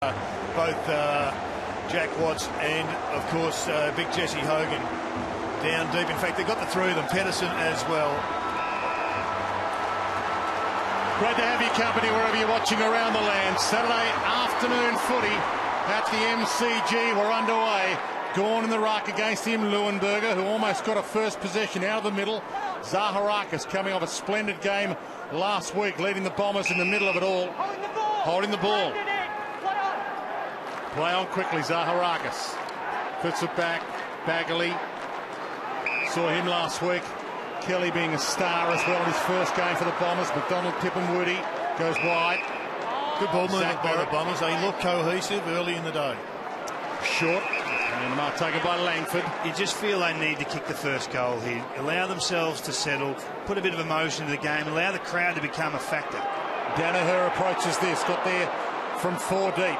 Both Jack Watts and, of course, big Jesse Hogan down deep. In fact, they got the three of them, Pedersen as well. Great to have your company wherever you're watching around the land. Saturday afternoon footy at the MCG. We're underway. Gorn in the ruck against him, Leuenberger, who almost got a first possession out of the middle. Zaharakis coming off a splendid game last week, leading the Bombers in the middle of it all. Holding the ball. Play on quickly, Zaharakis. Puts it back. Bagley. Saw him last week. Kelly being a star as well in his first game for the Bombers. McDonald, Tippenwoody goes wide. Good ball movement by the Bombers. They look cohesive early in the day. Short. And the mark taken by Langford. You just feel they need to kick the first goal here. Allow themselves to settle. Put a bit of emotion into the game. Allow the crowd to become a factor. Danaher approaches this. Got there from 4 deep.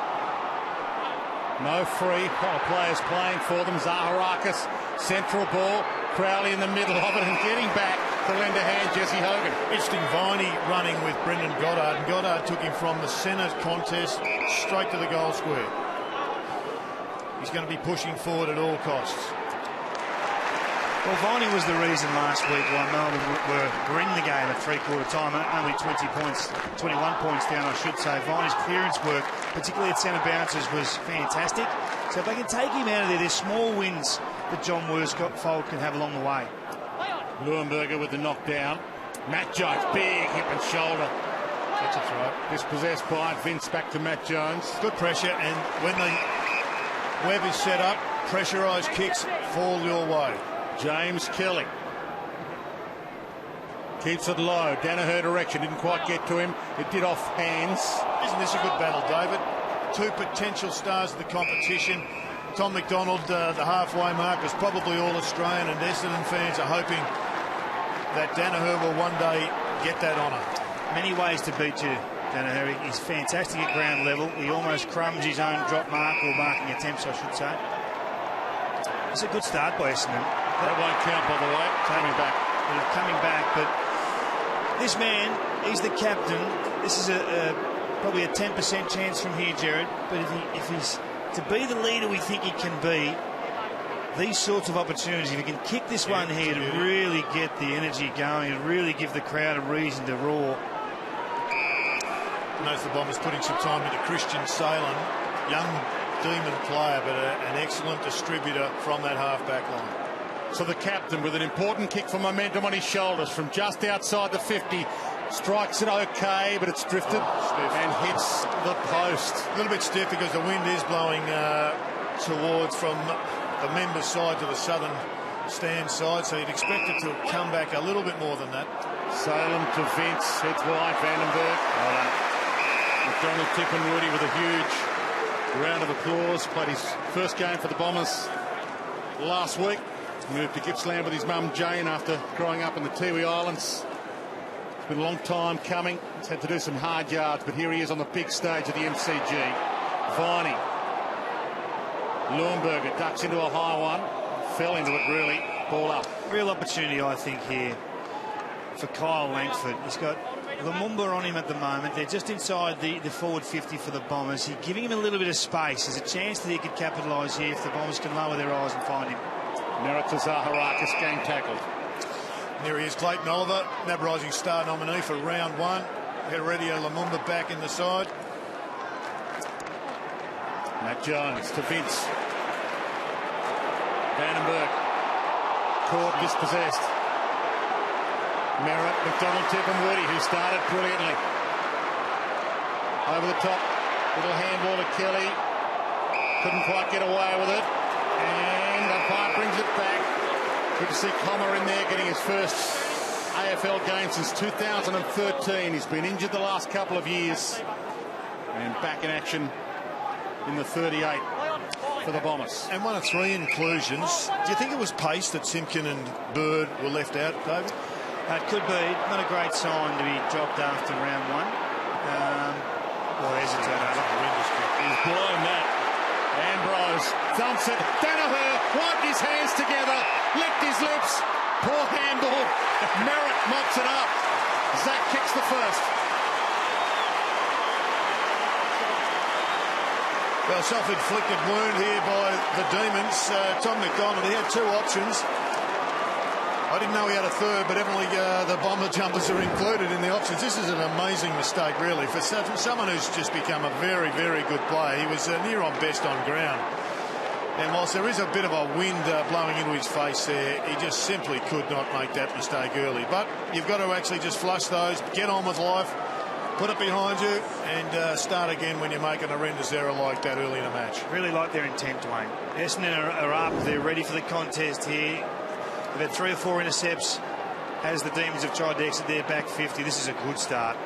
No free. Players playing for them. Zaharakis, central ball. Crowley in the middle of it and getting back to lend a hand, Jesse Hogan. Interesting, Viney running with Brendan Goddard, and Goddard took him from the centre contest straight to the goal square. He's going to be pushing forward at all costs. Well, Viney was the reason last week why Melbourne were in the game at three-quarter time, only 21 points down, I should say. Viney's clearance work, particularly at centre bounces, was fantastic. So if they can take him out of there, there's small wins that John Worsfold can have along the way. Leuenberger with the knockdown. Matt Jones, big hip and shoulder. That's right. Dispossessed by Vince, back to Matt Jones. Good pressure, and when the web is set up, pressurised kicks fall your way. James Kelly keeps it low. Danaher direction, didn't quite get to him. It did off hands. Isn't this a good battle, David? Two potential stars of the competition. Tom McDonald, the halfway mark, was probably all Australian, and Essendon fans are hoping that Danaher will one day get that honour. Many ways to beat you, Danaher. He's fantastic at ground level. He almost crumbs his own drop mark, or marking attempts, I should say. It's a good start by Essendon. That won't count, by the way. Coming back. Coming back, but this man, he's the captain. This is probably a 10% chance from here, Jared. But if he's to be the leader we think he can be, these sorts of opportunities, if he can kick this one here to really get the energy going and really give the crowd a reason to roar. Notice the Bombers putting some time into Christian Salem, young demon player, but an excellent distributor from that half-back line. So the captain with an important kick for momentum on his shoulders from just outside the 50. Strikes it okay, but it's drifted and hits the post. A little bit stiff because the wind is blowing towards from the members' side to the southern stand side, so you'd expect it to come back a little bit more than that. Salem to Vince, heads wide, Vandenberg. McDonald, Tippenwoody with a huge round of applause. Played his first game for the Bombers last week. Moved to Gippsland with his mum Jane after growing up in the Tiwi Islands. It's been a long time coming. He's had to do some hard yards, but here he is on the big stage of the MCG. Viney. Leuenberger ducks into a high one. Fell into it, really. Ball up. Real opportunity, I think, here for Kyle Langford. He's got Lumumba on him at the moment. They're just inside the forward 50 for the Bombers. He's giving him a little bit of space. There's a chance that he could capitalise here if the Bombers can lower their eyes and find him. Merritt to Zaharakis, game tackled. There he is, Clayton Oliver, NAB Rising Star nominee for round one. Heredia Lumumba back in the side. Matt Jones to Vince. Vandenberg. Caught, dispossessed. Merritt, McDonald, Tippenwoody, who started brilliantly. Over the top, little handball to Kelly. Couldn't quite get away with it. And umpire brings it back. Good to see Comer in there getting his first AFL game since 2013. He's been injured the last couple of years. And back in action in the 38 for the Bombers. And one of three inclusions. Do you think it was pace that Simpkin and Bird were left out, David? It could be. Not a great sign to be dropped after round one. Well, there's a turnover. He's blown that. Ambrose thumps it. Danaher wiped his hands together, licked his lips. Poor handball. Merritt mops it up. Zach kicks the first. Well, self-inflicted wound here by the Demons. Tom McDonald, he had two options. I didn't know he had a third, but evidently the Bomber jumpers are included in the options. This is an amazing mistake, really, for someone who's just become a very, very good player. He was near on best on ground. And whilst there is a bit of a wind blowing into his face there, he just simply could not make that mistake early. But you've got to actually just flush those, get on with life, put it behind you, and start again when you make an horrendous error like that early in a match. Really like their intent, Dwayne. Essendon are up. They're ready for the contest here. They've had 3 or 4 intercepts as the Demons have tried to exit their back 50. This is a good start.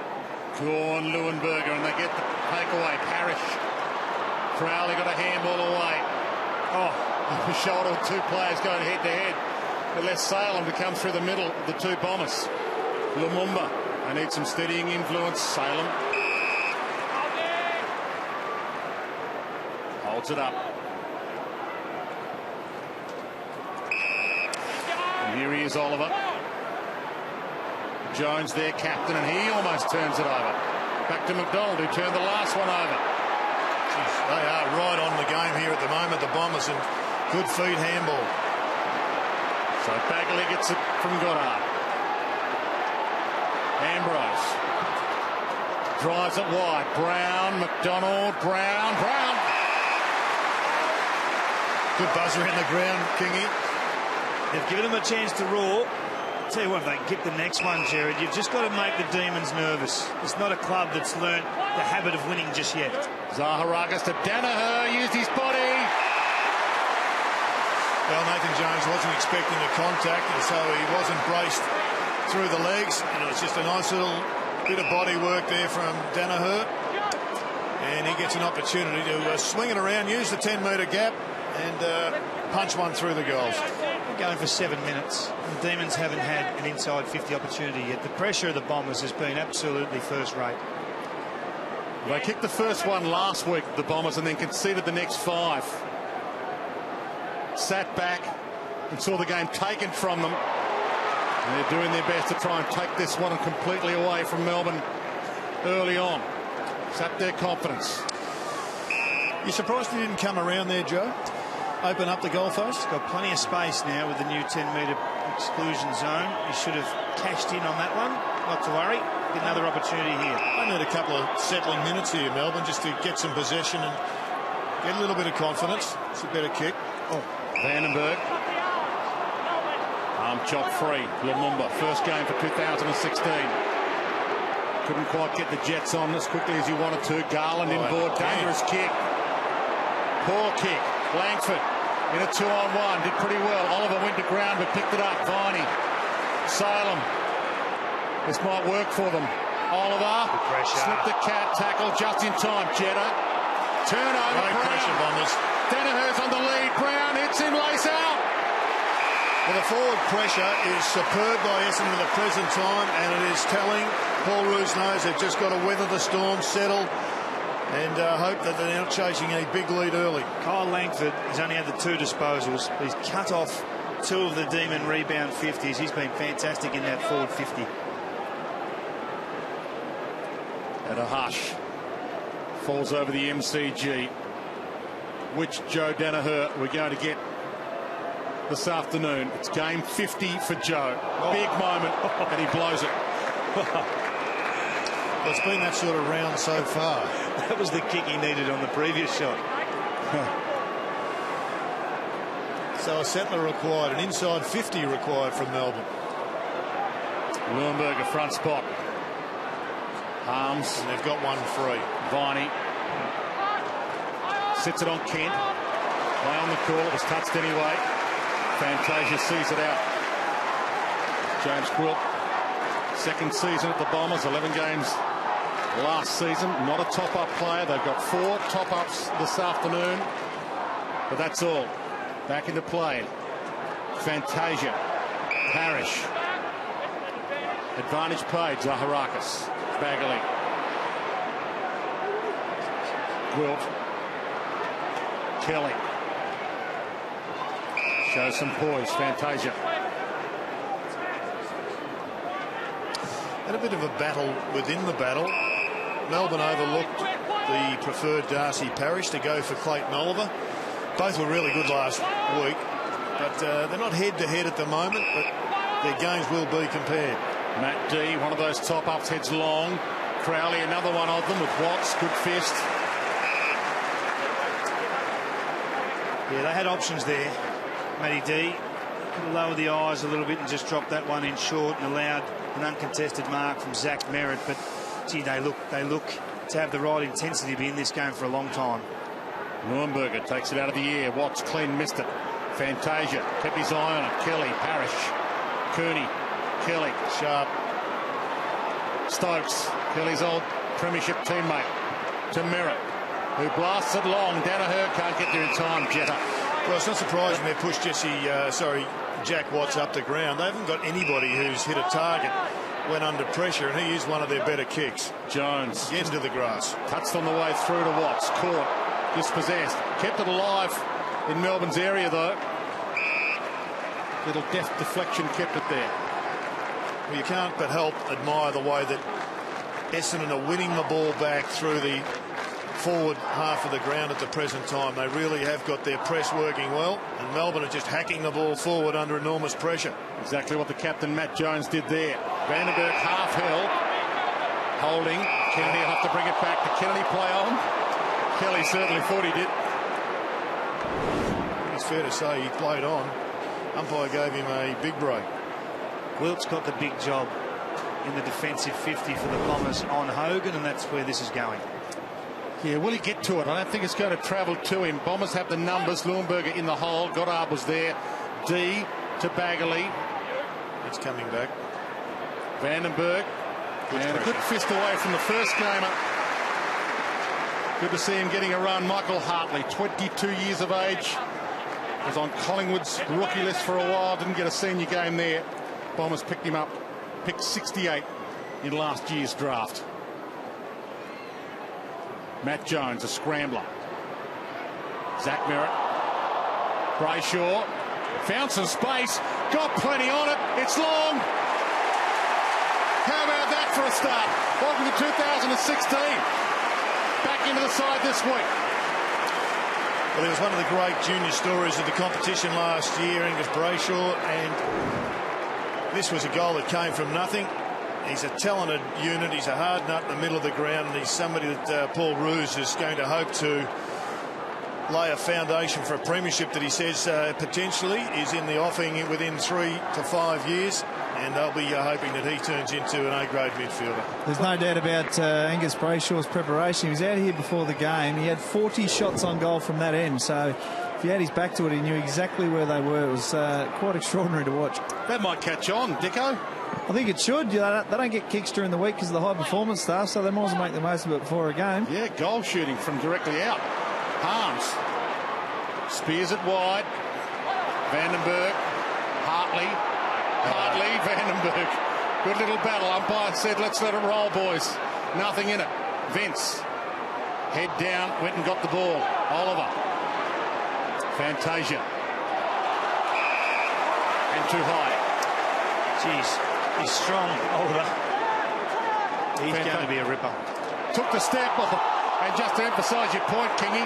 Gorn, Leuenberger, and they get the takeaway. Parrish. Crowley got a handball away. Oh, the shoulder of 2 players going head to head. They left Salem to come through the middle of the 2 Bombers. Lumumba. They need some steadying influence. Salem holds it up. And here he is, Oliver. Jones, their captain, and he almost turns it over. Back to McDonald, who turned the last one over. Jeez, they are right on the game here at the moment, the Bombers, and good feed handball. So Bagley gets it from Goddard. Ambrose drives it wide. Brown, McDonald, Brown. Good buzzer in the ground, Kingy. They've given him a chance to roar. I'll tell you what, if they get the next one, Jared, you've just got to make the Demons nervous. It's not a club that's learnt the habit of winning just yet. Zaharakis to Danaher, used his body. Well, Nathan Jones wasn't expecting the contact, and so he wasn't braced through the legs, and it was just a nice little bit of body work there from Danaher, and he gets an opportunity to swing it around, use the 10-metre gap, and punch one through the goals. We're going for 7 minutes. The Demons haven't had an inside 50 opportunity yet. The pressure of the Bombers has been absolutely first rate. They kicked the first one last week, the Bombers, and then conceded the next 5. Sat back and saw the game taken from them. And they're doing their best to try and take this one completely away from Melbourne early on. Sap their confidence. You surprised he didn't come around there, Joe? Open up the goalpost? He's got plenty of space now with the new 10-metre exclusion zone. He should have cashed in on that one. Not to worry. Get another opportunity here. I need a couple of settling minutes here, Melbourne, just to get some possession and get a little bit of confidence. It's a better kick. Oh, Vandenberg. Arm chop free. Lumumba. First game for 2016. Couldn't quite get the Jets on as quickly as you wanted to. Garland inboard. Dangerous kick. Poor kick. Langford in a 2-on-1. Did pretty well. Oliver went to ground but picked it up. Viney. Salem. This might work for them. Oliver. Slipped the cat. Tackle just in time. Jetta. Turnover. Great pressure, Bombers. Danaher's on the lead. Brown hits him. Lace out. Well, the forward pressure is superb by Essendon at the present time, and it is telling. Paul Roos knows they've just got to weather the storm, settle, and hope that they're not chasing a big lead early. Kyle Langford has only had the 2 disposals. He's cut off 2 of the Demon rebound 50s. He's been fantastic in that forward 50. At a hush. Falls over the MCG. Which Joe Danaher we're going to get this afternoon. It's game 50 for Joe. Big moment, and he blows it. Well, it's been that sort of round so far. That was the kick he needed on the previous shot. So a settler required, an inside 50 required from Melbourne. Leuenberger front spot. Harms. And they've got one free. Viney. Sits it on Kent. Play on the call. It was touched anyway. Fantasia sees it out. James Quilt. Second season at the Bombers. 11 games last season. Not a top-up player. They've got 4 top-ups this afternoon. But that's all. Back into play. Fantasia. Parrish. Advantage paid. Zaharakis. Bagley. Quilt. Kelly. Shows some poise. Fantasia. And a bit of a battle within the battle. Melbourne overlooked the preferred Darcy Parish to go for Clayton Oliver. Both were really good last week, but they're not head-to-head at the moment, but their games will be compared. Matt D, one of those top-ups, heads long. Crowley, another one of them with Watts, good fist. Yeah, they had options there. Matty D could have lowered the eyes a little bit and just dropped that one in short and allowed an uncontested mark from Zach Merritt. But, gee, they look to have the right intensity to be in this game for a long time. Neuenberger takes it out of the air. Watts clean missed it. Fantasia kept his eye on it. Kelly, Parrish, Cooney, Kelly, Sharp, Stokes, Kelly's old premiership teammate, to Merritt, who blasts it long. Danaher can't get there in time. Jetta. Well, it's not surprising they pushed Jack Watts up the ground. They haven't got anybody who's hit a target when under pressure, and he is one of their better kicks. Jones again to the grass. Touched on the way through to Watts. Caught, dispossessed, kept it alive in Melbourne's area though. Little deft deflection kept it there. Well, you can't but help admire the way that Essendon are winning the ball back through the forward half of the ground at the present time. They really have got their press working well, and Melbourne are just hacking the ball forward under enormous pressure. Exactly what the captain Matt Jones did there. Vandenberg half held, holding. Kennedy will have to bring it back. Did Kennedy play on? Kelly certainly thought he did. It's fair to say he played on. Umpire gave him a big break. Wilt's got the big job in the defensive 50 for the Bombers on Hogan, and that's where this is going. Yeah, will he get to it? I don't think it's going to travel to him. Bombers have the numbers. Leuenberger in the hole. Goddard was there. D to Bagley. It's coming back. Vandenberg. And a good fist away from the first gamer. Good to see him getting a run. Michael Hartley, 22 years of age. Was on Collingwood's rookie list for a while. Didn't get a senior game there. Bombers picked him up. Picked 68 in last year's draft. Matt Jones, a scrambler. Zach Merritt. Brayshaw. Found some space. Got plenty on it. It's long. How about that for a start? Welcome to 2016. Back into the side this week. Well, he was one of the great junior stories of the competition last year, Angus Brayshaw, and this was a goal that came from nothing. He's a talented unit. He's a hard nut in the middle of the ground, and he's somebody that Paul Roos is going to hope to lay a foundation for a premiership that he says potentially is in the offing within 3 to 5 years, and they'll be hoping that he turns into an A-grade midfielder. There's no doubt about Angus Brayshaw's preparation. He was out here before the game. He had 40 shots on goal from that end, so if he had his back to it, he knew exactly where they were. It was quite extraordinary to watch. That might catch on, Dicko. I think it should. They don't get kicks during the week because of the high performance stuff, so they might as well make the most of it before a game. Yeah, goal shooting from directly out. Harms spears it wide. Vandenberg, Hartley, Vandenberg. Good little battle. Umpire said, let's let it roll, boys. Nothing in it. Vince, head down, went and got the ball. Oliver, Fantasia, and too high. Jeez, he's strong, Oliver. He's going to be a ripper. Took the step off, and just to emphasise your point, Kingy,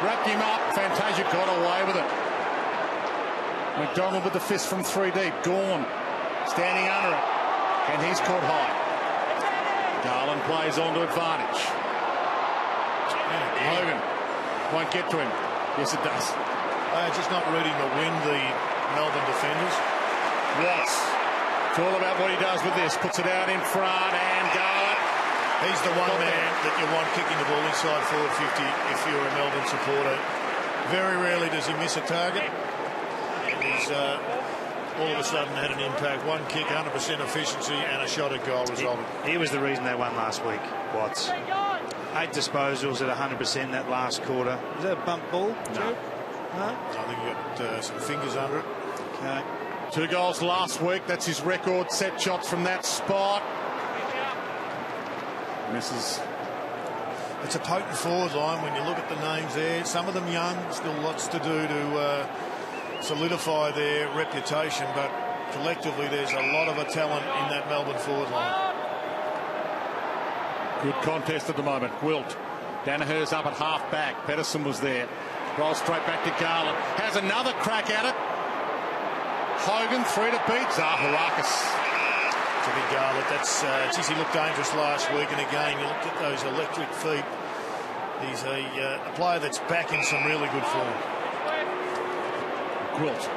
wrapped him up. Fantasia got away with it. McDonald with the fist from 3 deep. Gawn standing under it, and he's caught high. Garland plays on to advantage. Hogan won't get to him. Yes, it does. Just not ready to win the Melbourne defenders. Watts. It's all about what he does with this. Puts it out in front, and Garland. He's the one man that you want kicking the ball inside 450 if you're a Melbourne supporter. Very rarely does he miss a target. And he's all of a sudden had an impact. One kick, 100% efficiency, and a shot at goal resulted. He was the reason they won last week, Watts. 8 disposals at 100% that last quarter. Is that a bump ball? No. I think he got some fingers under it. Okay. 2 goals last week. That's his record. Set shots from that spot. Misses. It's a potent forward line when you look at the names there. Some of them young, still lots to do to solidify their reputation, but collectively there's a lot of a talent in that Melbourne forward line. Good contest at the moment. Wilt Danaher's up at half back. Pedersen was there. Rolls straight back to Garland. Has another crack at it. Hogan 3 to beat. Zaharakis. To be Garland. That's he looked dangerous last week, and again you looked at those electric feet. He's a player that's back in some really good form. Gwilt.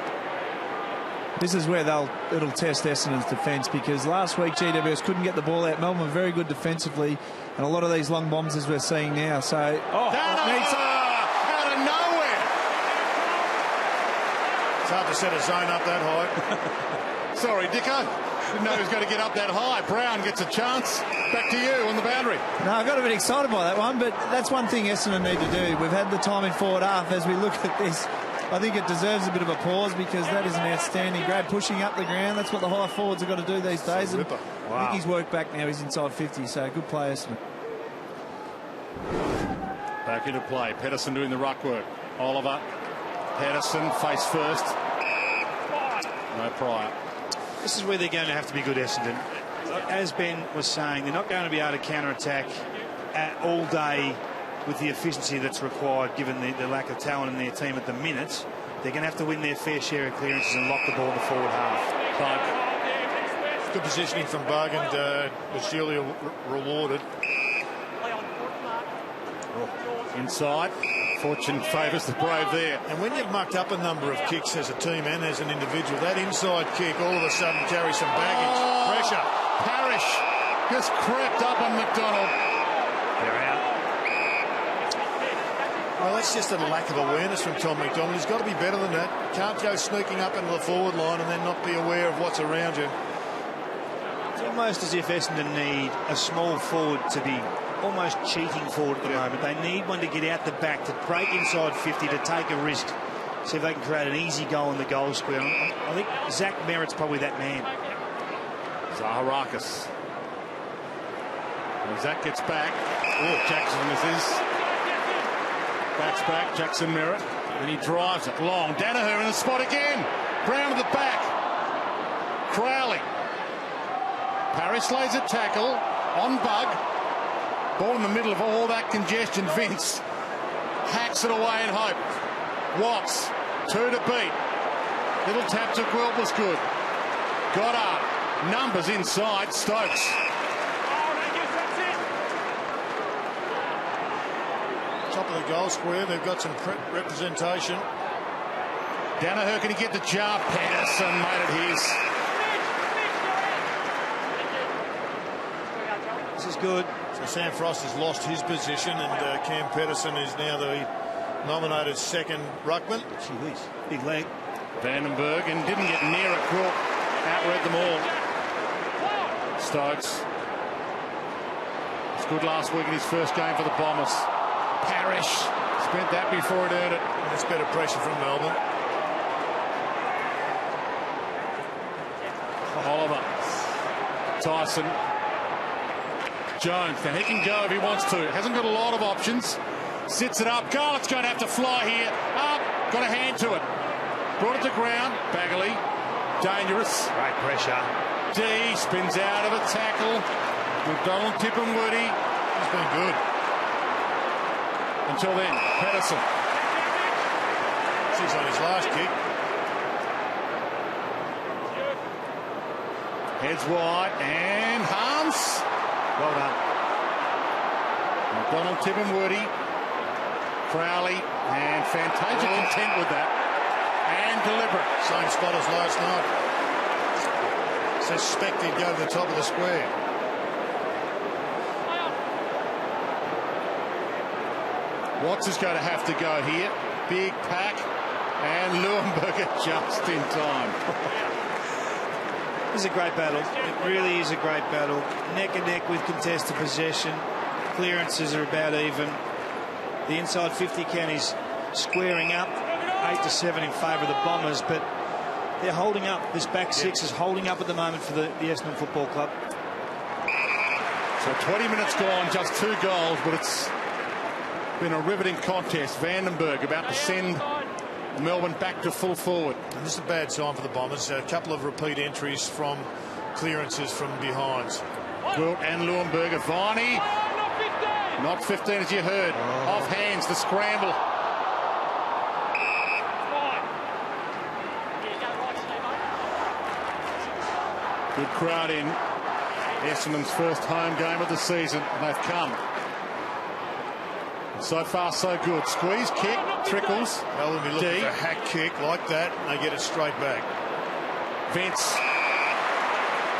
This is where it'll test Essendon's defence, because last week GWS couldn't get the ball out. Melbourne were very good defensively, and a lot of these long bombs as we're seeing now. So out of nowhere. It's hard to set a zone up that high. Sorry, Dicko. Didn't know he was going to get up that high. Brown gets a chance. Back to you on the boundary. No, I got a bit excited by that one, but that's one thing Essendon need to do. We've had the time in forward half. As we look at this, I think it deserves a bit of a pause, because that is an outstanding grab, pushing up the ground. That's what the high forwards have got to do these days. And I think he's worked back now. He's inside 50, so good play, Essendon. Back into play. Pedersen doing the ruck work. Oliver. Pedersen face first. No Pryor. This is where they're going to have to be good, Essendon. As Ben was saying, they're not going to be able to counter-attack all day with the efficiency that's required, given the lack of talent in their team at the minute. They're going to have to win their fair share of clearances and lock the ball in the forward half. Bug. Good positioning from Bug, and was duly rewarded. Inside. Fortune favours the Brave there. And when you've mucked up a number of kicks as a team and as an individual, that inside kick all of a sudden carries some baggage. Pressure. Parrish just crept up on McDonald. They're out. Well, that's just a lack of awareness from Tom McDonald. He's got to be better than that. Can't go sneaking up into the forward line and then not be aware of what's around you. It's almost as if Essendon need a small forward to be almost cheating forward at the moment. They need one to get out the back, to break inside 50, to take a risk, see if they can create an easy goal in the goal square. I think Zach Merritt's probably that man. Zaharakis. When Zach gets back. Oh, Jackson with his. Backs back. Jackson Merritt. Then he drives it long. Danaher in the spot again. Brown to the back. Crowley. Parrish lays a tackle on Bug. Ball in the middle of all that congestion. Vince hacks it away in hope. Watts, 2 to beat. Little tap to Gwilt was good. Goddard, numbers inside. Stokes. Top of the goal square, they've got some representation. Danaher, can he get the jump? Pedersen made it his. This is good. So Sam Frost has lost his position, and Cam Pedersen is now the nominated second ruckman. Gee whiz, big leg. Vandenberg, and didn't get near it. Gwilt outread them all. Stokes. It's good last week in his first game for the Bombers. Parrish spent that before it earned it. That's better pressure from Melbourne. Oliver. Tyson. Jones. Now he can go if he wants to. Hasn't got a lot of options. Sits it up. Garlett's going to have to fly here. Up. Got a hand to it. Brought it to ground. Bagley. Dangerous. Great pressure. D spins out of a tackle. McDonald, Tippenwoody. He's been good. Until then, Pedersen. He's on his last kick. Heads wide, and Hans. Well done. McDonald, Tippenwoody, Crowley, and Fantasia content with that. And deliberate. Same spot as last night. Suspect he'd go to the top of the square. Watts is going to have to go here. Big pack. And Leuenberger just in time. This is a great battle. It really is a great battle. Neck and neck with contested possession. Clearances are about even. The inside 50 count is squaring up. 8-7 in favour of the Bombers, but they're holding up. This back six is holding up at the moment for the Essendon Football Club. So 20 minutes gone, just 2 goals, but it's been a riveting contest. Vandenberg about to send Melbourne back to full forward. And this is a bad sign for the Bombers. A couple of repeat entries from clearances from behinds. Gwilt and Leuenberger. Viney Not 15 as you heard. Off hands, the scramble. Good crowd in. Essendon's first home game of the season. They've come. So far, so good. Squeeze, kick, trickles. Well, when we look at a hack kick like that, they get it straight back. Vince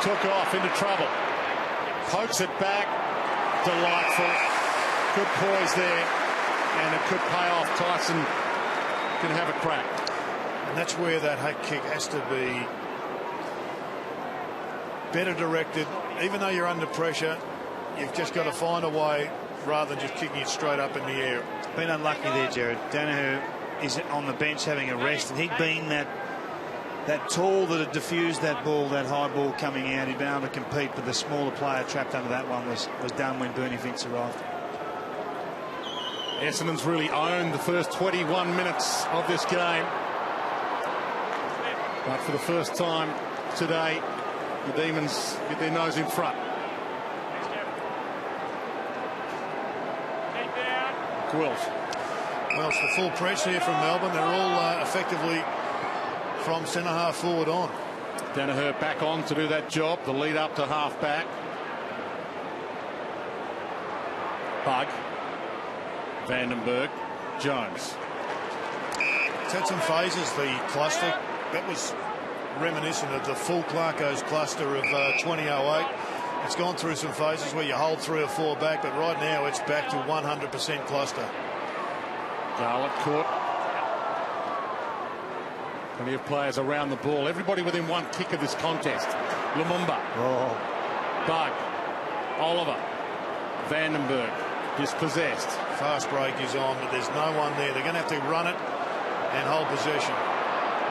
took off into trouble. Pokes it back. Delightful. Good poise there. And it could pay off. Tyson can have a crack. And that's where that hack kick has to be better directed. Even though you're under pressure, you've just got to find a way rather than just kicking it straight up in the air. Been unlucky there, Jared. Danaher is on the bench having a rest, and he'd been that tall that had diffused that ball, that high ball coming out. He'd been able to compete, but the smaller player trapped under that one was done when Bernie Vince arrived. Essendon's really owned the first 21 minutes of this game. But for the first time today, the Demons get their nose in front. Gwilt. Well, it's the full press here from Melbourne. They're all effectively from centre half forward on. Danaher back on to do that job, the lead up to half back. Bug. Vandenberg. Jones. It's had some phases, the cluster. That was reminiscent of the full Clarko's cluster of 2008. It's gone through some phases where you hold 3 or 4 back, but right now it's back to 100% cluster. Garlett caught. Plenty of players around the ball. Everybody within one kick of this contest. Lumumba. Bug. Oliver. Vandenberg. Dispossessed. Fast break is on, but there's no one there. They're going to have to run it and hold possession.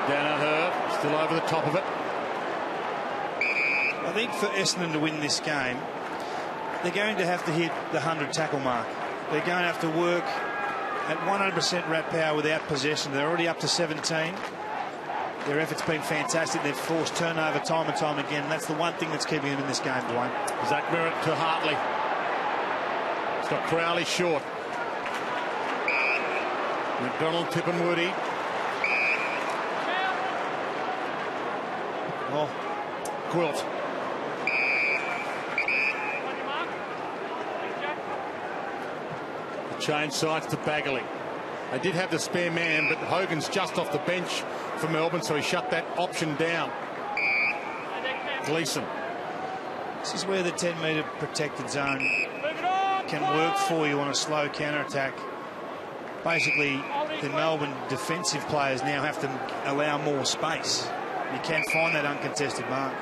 Danaher still over the top of it. I think for Essendon to win this game, they're going to have to hit the 100 tackle mark. They're going to have to work at 100% rat power without possession. They're already up to 17. Their effort's been fantastic. They've forced turnover time and time again. That's the one thing that's keeping them in this game, Dwayne. Zach Merritt to Hartley. It's got Crowley short. McDonald, Tippenwoody. Gwilt. The change sides to Bagley. They did have the spare man, but Hogan's just off the bench for Melbourne, so he shut that option down. Gleeson. This is where the 10-metre protected zone can work for you on a slow counter-attack. Basically, the Melbourne defensive players now have to allow more space. You can't find that uncontested mark.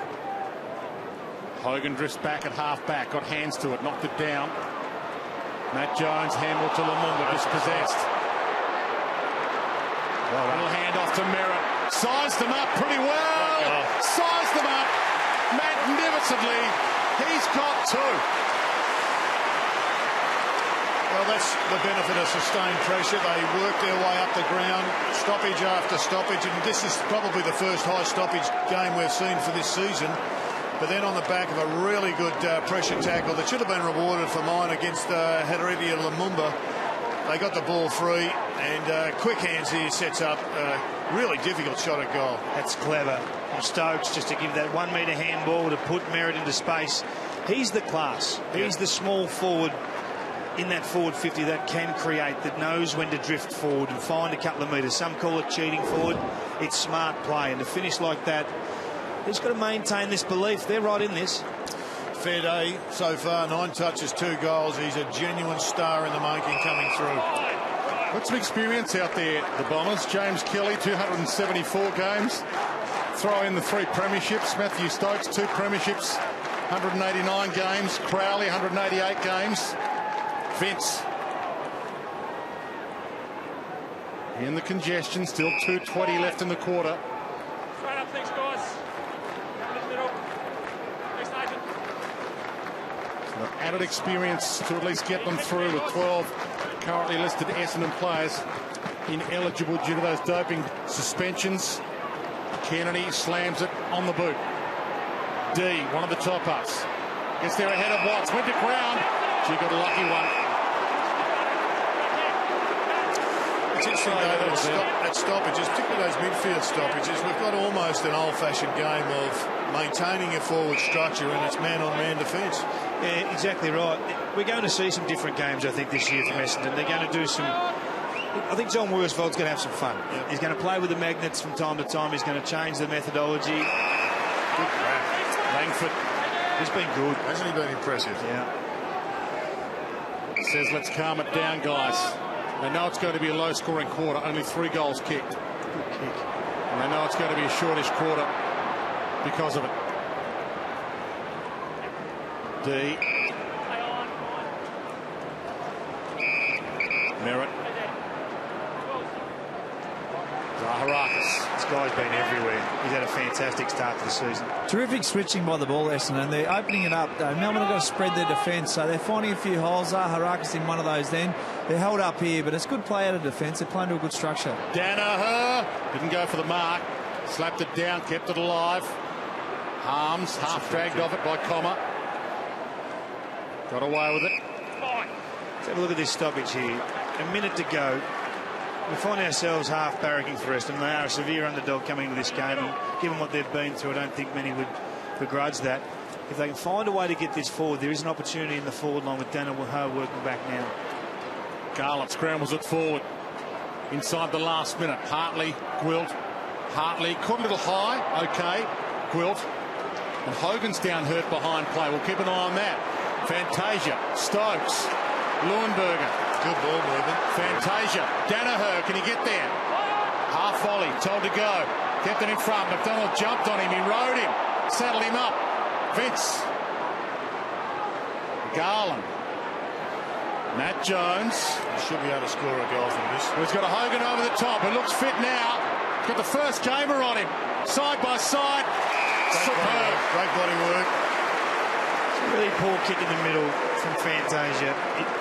Hogan drifts back at half-back, got hands to it, knocked it down. Matt Jones, handball to Lumumba, dispossessed. Little hand off to Merritt. Sized them up pretty well. Sized them up magnificently. He's got 2. Well, that's the benefit of sustained pressure. They work their way up the ground, stoppage after stoppage, and this is probably the first high stoppage game we've seen for this season. But then on the back of a really good pressure tackle that should have been rewarded for mine against Hadaribia Lumumba, they got the ball free, and quick hands here sets up a really difficult shot at goal. That's clever from Stokes, just to give that 1 metre handball to put Merritt into space. He's the class. He's the small forward in that forward 50 that can create, that knows when to drift forward and find a couple of metres. Some call it cheating forward. It's smart play, and to finish like that, he's got to maintain this belief. They're right in this. Fair day so far, 9 touches, 2 goals. He's a genuine star in the making coming through. Got some experience out there, the Bombers. James Kelly, 274 games. Throw in the 3 premierships. Matthew Stokes, 2 premierships, 189 games. Crowley, 188 games. Vince. In the congestion, still 2:20 left in the quarter. Straight up, thanks, guys. Added experience to at least get them through, with 12 currently listed Essendon players ineligible due to those doping suspensions. Kennedy slams it on the boot. D, one of the top-ups. Gets there ahead of Watts, went to ground. She got a lucky one. It's interesting, though, that stoppages, particularly those midfield stoppages, we've got almost an old-fashioned game of maintaining a forward structure and it's man-on-man defence. Yeah, exactly right. We're going to see some different games, I think, this year from Essendon. They're going to do some... I think John Worsfold's going to have some fun. Yep. He's going to play with the magnets from time to time. He's going to change the methodology. Good crack. Langford. He's been good. Hasn't he been impressive? Yeah. Says, let's calm it down, guys. They know it's going to be a low-scoring quarter. Only 3 goals kicked. Good kick. And they know it's going to be a shortish quarter because of it. D. Merritt. Zaharakis. This guy's been everywhere. He's had a fantastic start to the season. Terrific switching by the ball, Essendon. They're opening it up. Melbourne have got to spread their defence, so they're finding a few holes. Zaharakis in one of those then. They're held up here, but it's good play out of defence. They're playing to a good structure. Danaher didn't go for the mark. Slapped it down, kept it alive. Harms half dragged off it by Comma. Got away with it. Let's have a look at this stoppage here. A minute to go. We find ourselves half barracking for Essendon. They are a severe underdog coming into this game, and given what they've been through, I don't think many would begrudge that. If they can find a way to get this forward, there is an opportunity in the forward line with Danaher working back now. Garlett scrambles it forward inside the last minute. Hartley, Gwilt. Hartley caught a little high. OK. Gwilt. And Hogan's down hurt behind play. We'll keep an eye on that. Fantasia. Stokes. Leuenberger. Good ball movement. Fantasia. Danaher, can he get there? Half volley, told to go. Kept it in front. McDonald jumped on him. He rode him. Saddled him up. Vince. Garland. Matt Jones. He should be able to score a goal from this. He's got a Hogan over the top. He looks fit now. Got the first gamer on him. Side by side. Superb. Great body work. Really poor kick in the middle from Fantasia.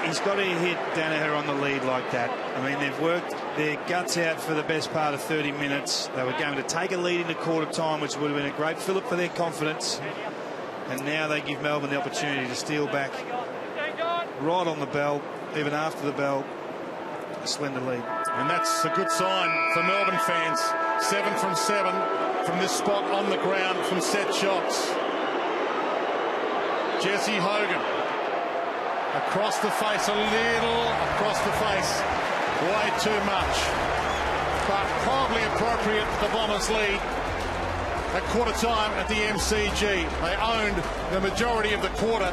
He's got to hit Danaher on the lead like that. I mean, they've worked their guts out for the best part of 30 minutes. They were going to take a lead into quarter time, which would have been a great fillip for their confidence. And now they give Melbourne the opportunity to steal back right on the bell, even after the bell. A slender lead. And that's a good sign for Melbourne fans. 7 from 7 from this spot on the ground from set shots. Jesse Hogan across the face, a little across the face, way too much, but probably appropriate for the Bombers' lead at quarter time at the MCG. They owned the majority of the quarter.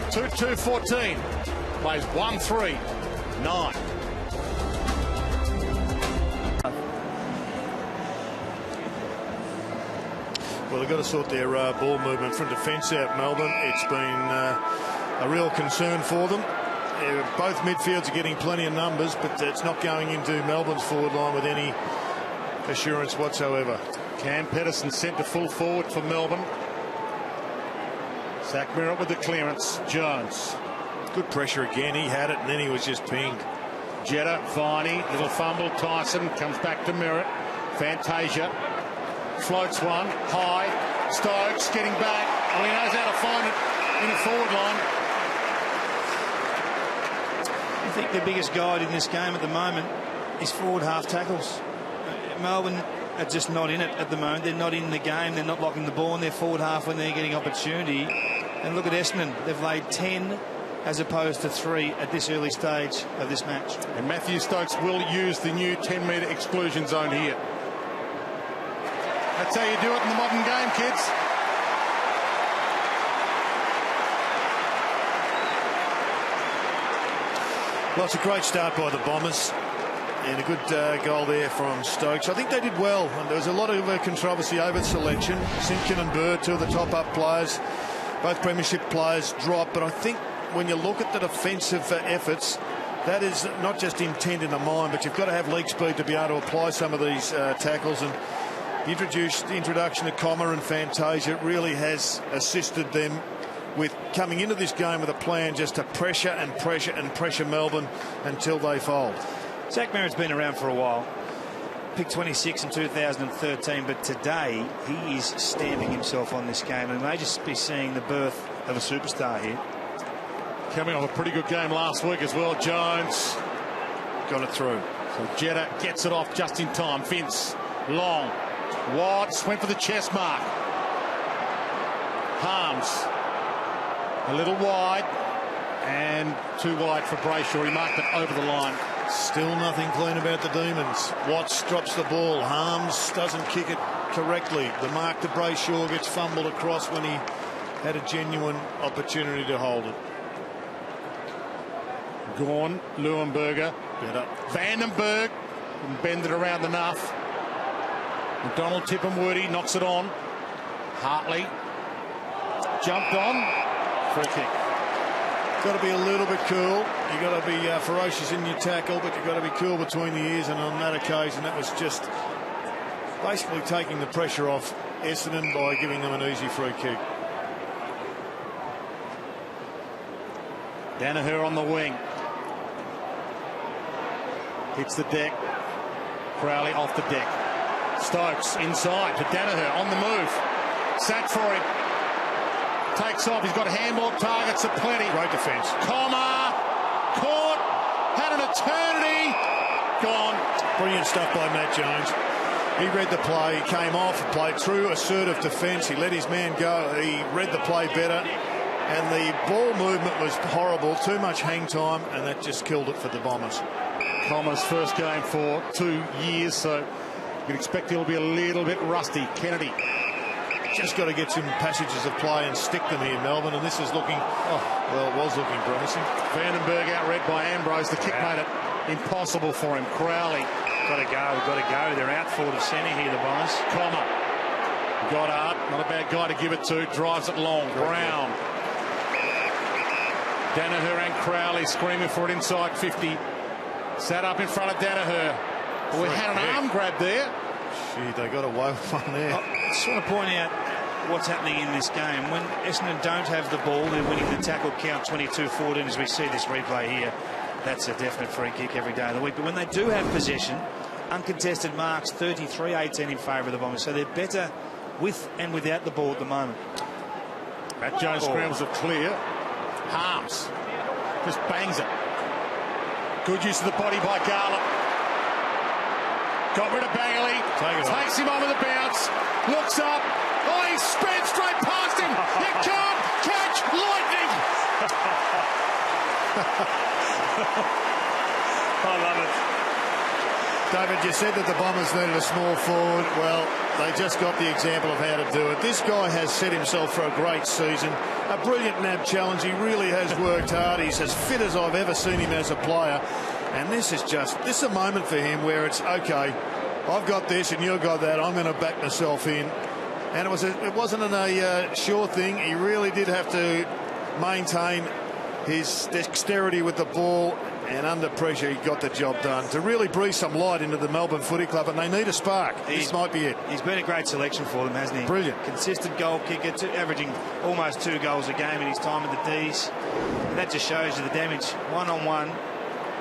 2-2-14 plays 1-3-9. Well, they've got to sort their ball movement from defence out, Melbourne. It's been a real concern for them. Both midfields are getting plenty of numbers, but it's not going into Melbourne's forward line with any assurance whatsoever. Cam Pedersen sent to full forward for Melbourne. Zach Merritt with the clearance. Jones. Good pressure again. He had it, and then he was just pinged. Jetta, Viney, little fumble. Tyson comes back to Merritt. Fantasia. Floats one, high. Stokes getting back. Well, he knows how to find it in the forward line. I think the biggest guide in this game at the moment is forward half tackles. Melbourne are just not in it at the moment. They're not in the game. They're not locking the ball in their forward half when they're getting opportunity. And look at Essendon. They've laid 10 as opposed to 3 at this early stage of this match. And Matthew Stokes will use the new 10-metre exclusion zone here. That's how you do it in the modern game, kids. Well, it's a great start by the Bombers. And a good goal there from Stokes. I think they did well. And there was a lot of controversy over selection. Simpkin and Bird, 2 of the top-up players, both premiership players, dropped. But I think when you look at the defensive efforts, that is not just intent in the mind, but you've got to have league speed to be able to apply some of these tackles. And the introduction of Comma and Fantasia really has assisted them with coming into this game with a plan just to pressure and pressure and pressure Melbourne until they fold. Zach Merritt's been around for a while. Picked 26 in 2013, but today he is stamping himself on this game, and may just be seeing the birth of a superstar here. Coming off a pretty good game last week as well. Jones got it through. So Jetta gets it off just in time. Vince, long, Watts went for the chest mark. Harms, a little wide, and too wide for Brayshaw. He marked it over the line. Still nothing clean about the Demons. Watts drops the ball. Harms doesn't kick it correctly. The mark to Brayshaw gets fumbled across when he had a genuine opportunity to hold it. Gawn, Leuenberger, Better. Vandenberg can bend it around enough. McDonald, Tippenwoody knocks it on. Hartley jumped on. Free kick. Got to be a little bit cool. You got to be ferocious in your tackle, but you've got to be cool between the ears. And on that occasion, that was just basically taking the pressure off Essendon by giving them an easy free kick. Danaher on the wing. Hits the deck. Crowley off the deck. Stokes inside to Danaher on the move. Sat for him. Takes off. He's got handball targets aplenty. Great defence. Comma. Caught. Had an eternity. Gone. Brilliant stuff by Matt Jones. He read the play. He came off, played true assertive defence. He let his man go. He read the play better. And the ball movement was horrible. Too much hang time, and that just killed it for the Bombers. Comma's first game for 2 years, so you can expect he'll be a little bit rusty. Kennedy. Just got to get some passages of play and stick them here, Melbourne. And this is looking, well, it was looking promising. Vandenberg outread by Ambrose. The kick made it impossible for him. Crowley. Got to go. They're out forward of centre here, the Bombers. Comma. Goddard, not a bad guy to give it to. Drives it long. Brown. Danaher and Crowley screaming for it inside 50. Sat up in front of Danaher. We had an arm grab there. Gee, they got away with one there. I just want to point out what's happening in this game. When Essendon don't have the ball, they're winning the tackle count 22-14, as we see this replay here. That's a definite free kick every day of the week. But when they do have possession, uncontested marks 33-18 in favour of the Bombers. So they're better with and without the ball at the moment. Matt Jones scrambles it clear. Harms just bangs it. Good use of the body by Garlett. Got rid of Bailey. Takes him on with a bounce. Looks up. Oh, he sped straight past him. You can't catch lightning. I love it. David, you said that the Bombers needed a small forward. Well, they just got the example of how to do it. This guy has set himself for a great season. A brilliant NAB challenge. He really has worked hard. He's as fit as I've ever seen him as a player. And this is a moment for him where it's, okay, I've got this and you've got that. I'm going to back myself in. And it wasn't a sure thing. He really did have to maintain his dexterity with the ball, and under pressure he got the job done to really breathe some light into the Melbourne Footy Club, and they need a spark. This might be it. He's been a great selection for them, hasn't he? Brilliant. Consistent goal kicker, averaging almost 2 goals a game in his time at the D's. And that just shows you the damage. One-on-one.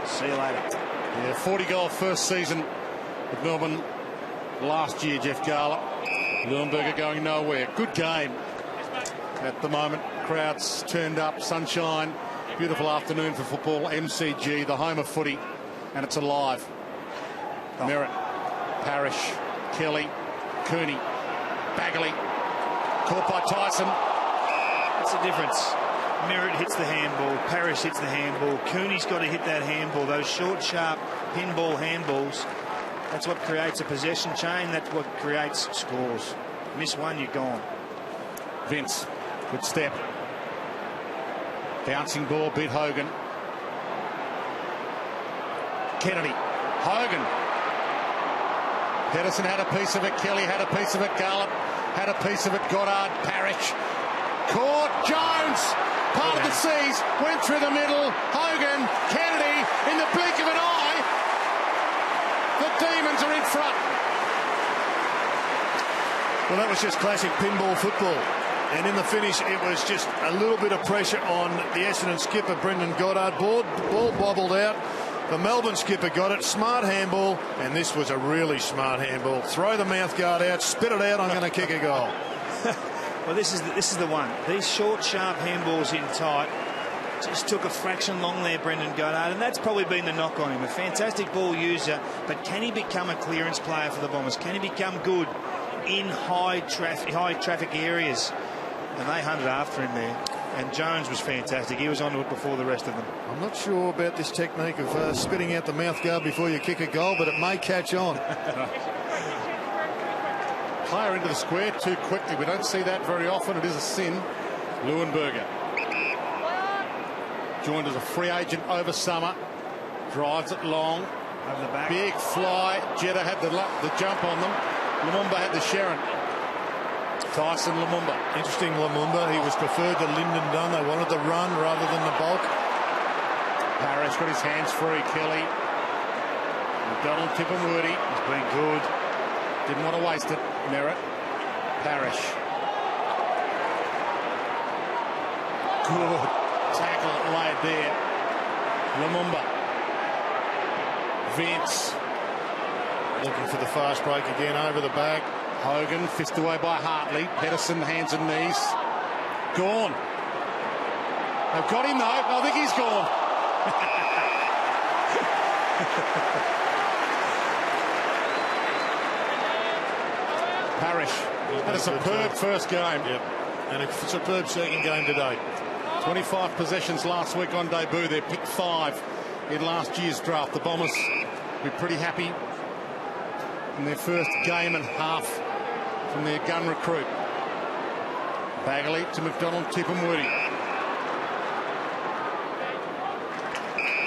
See you later. Yeah, 40-goal first season with Melbourne last year, Jeff Garlett. Leuenberger going nowhere. Good game at the moment. Crowds turned up, sunshine. Beautiful afternoon for football. MCG, the home of footy, and it's alive. Merritt, Parrish, Kelly, Cooney, Bagley, caught by Tyson. That's the difference. Merritt hits the handball, Parrish hits the handball, Cooney's got to hit that handball. Those short, sharp pinball handballs, that's what creates a possession chain. That's what creates scores. Miss one, you're gone. Vince, good step. Bouncing ball, beat Hogan. Kennedy, Hogan. Pedersen had a piece of it, Kelly had a piece of it, Garlett had a piece of it, Goddard, Parrish. Caught, Jones, part of the seas, went through the middle, Hogan, Kennedy, in the blink of an eye, the Demons are in front. Well, that was just classic pinball football. And in the finish, it was just a little bit of pressure on the Essendon skipper, Brendan Goddard. Ball bobbled out. The Melbourne skipper got it. Smart handball. And this was a really smart handball. Throw the mouth guard out. Spit it out. I'm going to kick a goal. Well, this is the one. These short, sharp handballs in tight. Just took a fraction long there, Brendan Goddard, and that's probably been the knock on him. A fantastic ball user, but can he become a clearance player for the Bombers? Can he become good in high traffic areas? And they hunted after him there. And Jones was fantastic. He was onto it before the rest of them. I'm not sure about this technique of spitting out the mouth guard before you kick a goal, but it may catch on. Player into the square too quickly. We don't see that very often. It is a sin. Leuenberger. Joined as a free agent over summer. Drives it long. Over the back. Big fly. Jeddah had the jump on them. Lumumba had the Sharon. Tyson Lumumba. Interesting, Lumumba. He was preferred to Lyndon Dunn. They wanted the run rather than the bulk. Parrish got his hands free. Kelly. McDonald, Tipperwoody. He's been good. Didn't want to waste it. Merritt. Parrish. Good tackle laid there. Lumumba. Vince. Looking for the fast break again over the back. Hogan, fist away by Hartley. Pedersen, hands and knees. Gone. They've got him though. I think he's gone. Parrish had a superb first game. Yep. And a superb second game today. 25 possessions last week on debut. They picked 5 in last year's draft. The Bombers will be pretty happy in their first game and half from their gun recruit. Bagley to McDonald, Tipperwoody.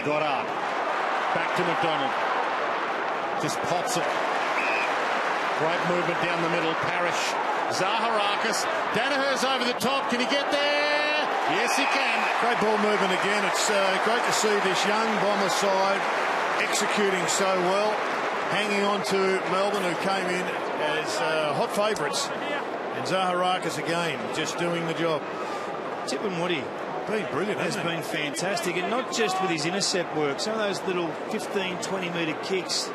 Goddard. Back to McDonald. Just pops it. Great movement down the middle. Parrish. Zaharakis. Danaher's over the top. Can he get there? Yes, he can. Great ball movement again. It's great to see this young Bomber side executing so well. Hanging on to Melbourne, who came in as hot favourites. And Zaharakis again, just doing the job. Tipperwoody Been brilliant, has been fantastic, and not just with his intercept work. Some of those little 15-20 metre kicks,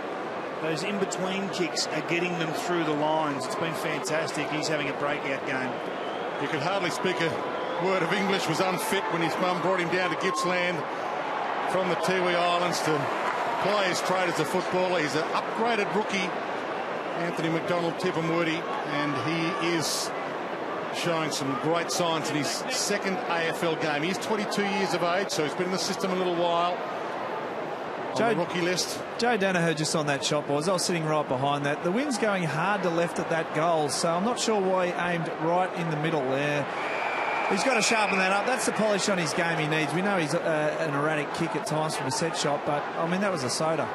those in-between kicks are getting them through the lines. It's been fantastic. He's having a breakout game. He could hardly speak a word of English, was unfit when his mum brought him down to Gippsland from the Tiwi Islands to play his trade as a footballer. He's an upgraded rookie, Anthony McDonald Tipperwoody, and he is showing some great signs in his second AFL game. He's 22 years of age, so he's been in the system a little while. On the rookie list. Joe Danaher just on that shot, boys. I was sitting right behind that. The wind's going hard to left at that goal, so I'm not sure why he aimed right in the middle there. He's got to sharpen that up. That's the polish on his game he needs. We know he's an erratic kick at times from a set shot, but, I mean, that was a soda.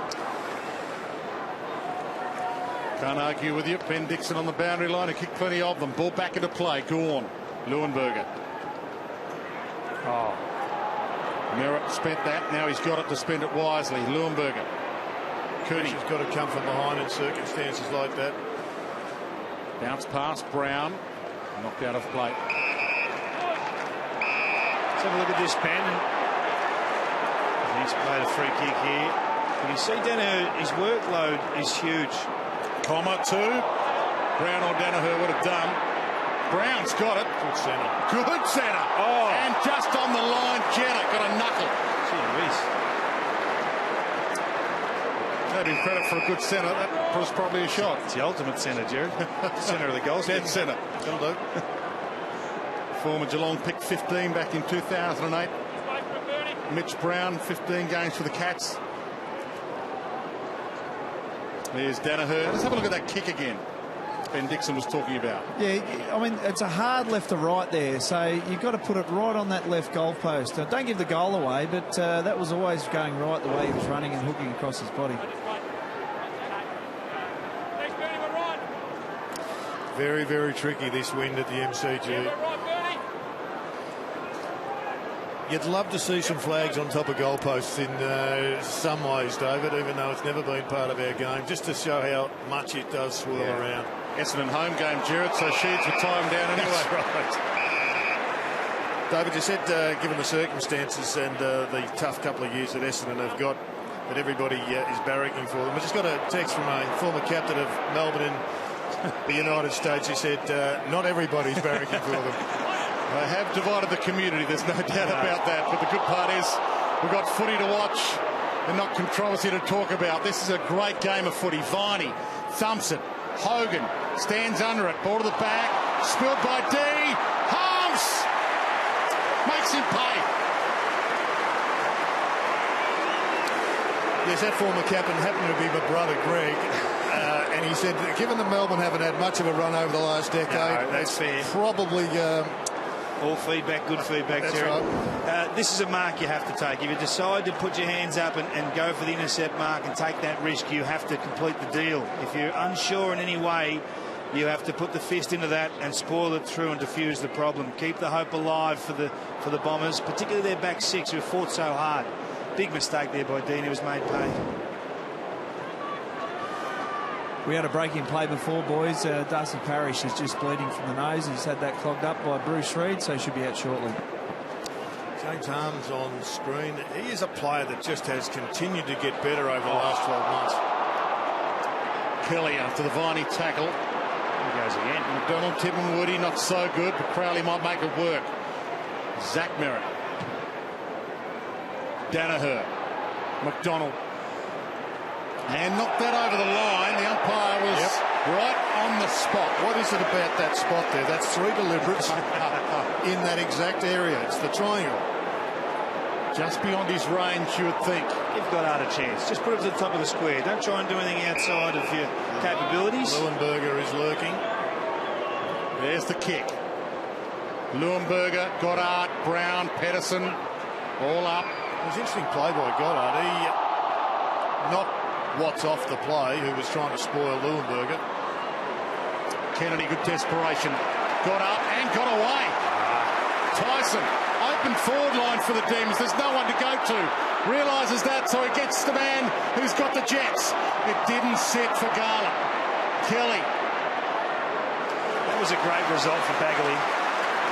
Can't argue with you. Ben Dixon on the boundary line. He kicked plenty of them. Ball back into play. Go on. Leuenberger. Oh. Merritt spent that. Now he's got it to spend it wisely. Leuenberger. Cooney. He's got to come from behind in circumstances like that. Bounce pass. Brown. Knocked out of play. Let's have a look at this, Ben. He's played a free kick here. Can you see Danaher? His workload is huge. Comma 2. Brown or Danaher would have done. Brown's got it. Good centre. Good centre. Oh. And just on the line, Jeddah got a knuckle. Gee whiz. Gave him credit for a good centre. That was probably a shot. It's the ultimate centre, Jared. Centre of the goal. Dead centre. That'll do. Former Geelong picked 15 back in 2008. Mitch Brown, 15 games for the Cats. There's Danaher. Let's have a look at that kick again. Ben Dixon was talking about. Yeah, I mean, it's a hard left to right there, so you've got to put it right on that left goal post. Don't give the goal away, but that was always going right the way he was running and hooking across his body. Very, very tricky, this wind at the MCG. You'd love to see some flags on top of goalposts in some ways, David, even though it's never been part of our game, just to show how much it does swirl around. Essendon home game, Jared, so Sheeds would tie him down anyway. That's right. David, you said, given the circumstances and the tough couple of years that Essendon have got, that everybody is barracking for them. I just got a text from a former captain of Melbourne in the United States. He said, not everybody's barracking for them. They have divided the community, there's no doubt about that. But the good part is we've got footy to watch and not controversy to talk about. This is a great game of footy. Viney thumps it. Hogan stands under it. Ball to the back. Spilled by D. Harms makes him pay. Yes, that former captain happened to be my brother Greg, and he said, given that Melbourne haven't had much of a run over the last decade, that's fair. Probably all feedback, good feedback, that's Terry. right. This is a mark you have to take. If you decide to put your hands up and go for the intercept mark and take that risk, you have to complete the deal. If you're unsure in any way, you have to put the fist into that and spoil it through and diffuse the problem. Keep the hope alive for the Bombers, particularly their back six who fought so hard. Big mistake there by Dean, who was made pay. We had a break in play before, boys. Darcy Parish is just bleeding from the nose. He's had that clogged up by Bruce Reid, so he should be out shortly. James Harms on screen. He is a player that just has continued to get better over the last 12 months. Kelly after the Viney tackle. There goes again. McDonald, Tippin, Woody, not so good, but Crowley might make it work. Zach Merritt. Danaher. McDonald. And knocked that over the line. The umpire was right on the spot. What is it about that spot there? That's 3 deliberates in that exact area. It's the triangle. Just beyond his range, you would think. You've got a chance. Just put it to the top of the square. Don't try and do anything outside of your capabilities. Leuenberger is lurking. There's the kick. Leuenberger, Goddard, Brown, Pedersen, all up. It was interesting play by Goddard. He knocked Watts off the play, who was trying to spoil Leuenberger. Kennedy, good desperation. Got up and got away. Tyson, open forward line for the Demons. There's no one to go to. Realises that, so he gets the man who's got the Jets. It didn't sit for Garland. Kelly. That was a great result for Bagley.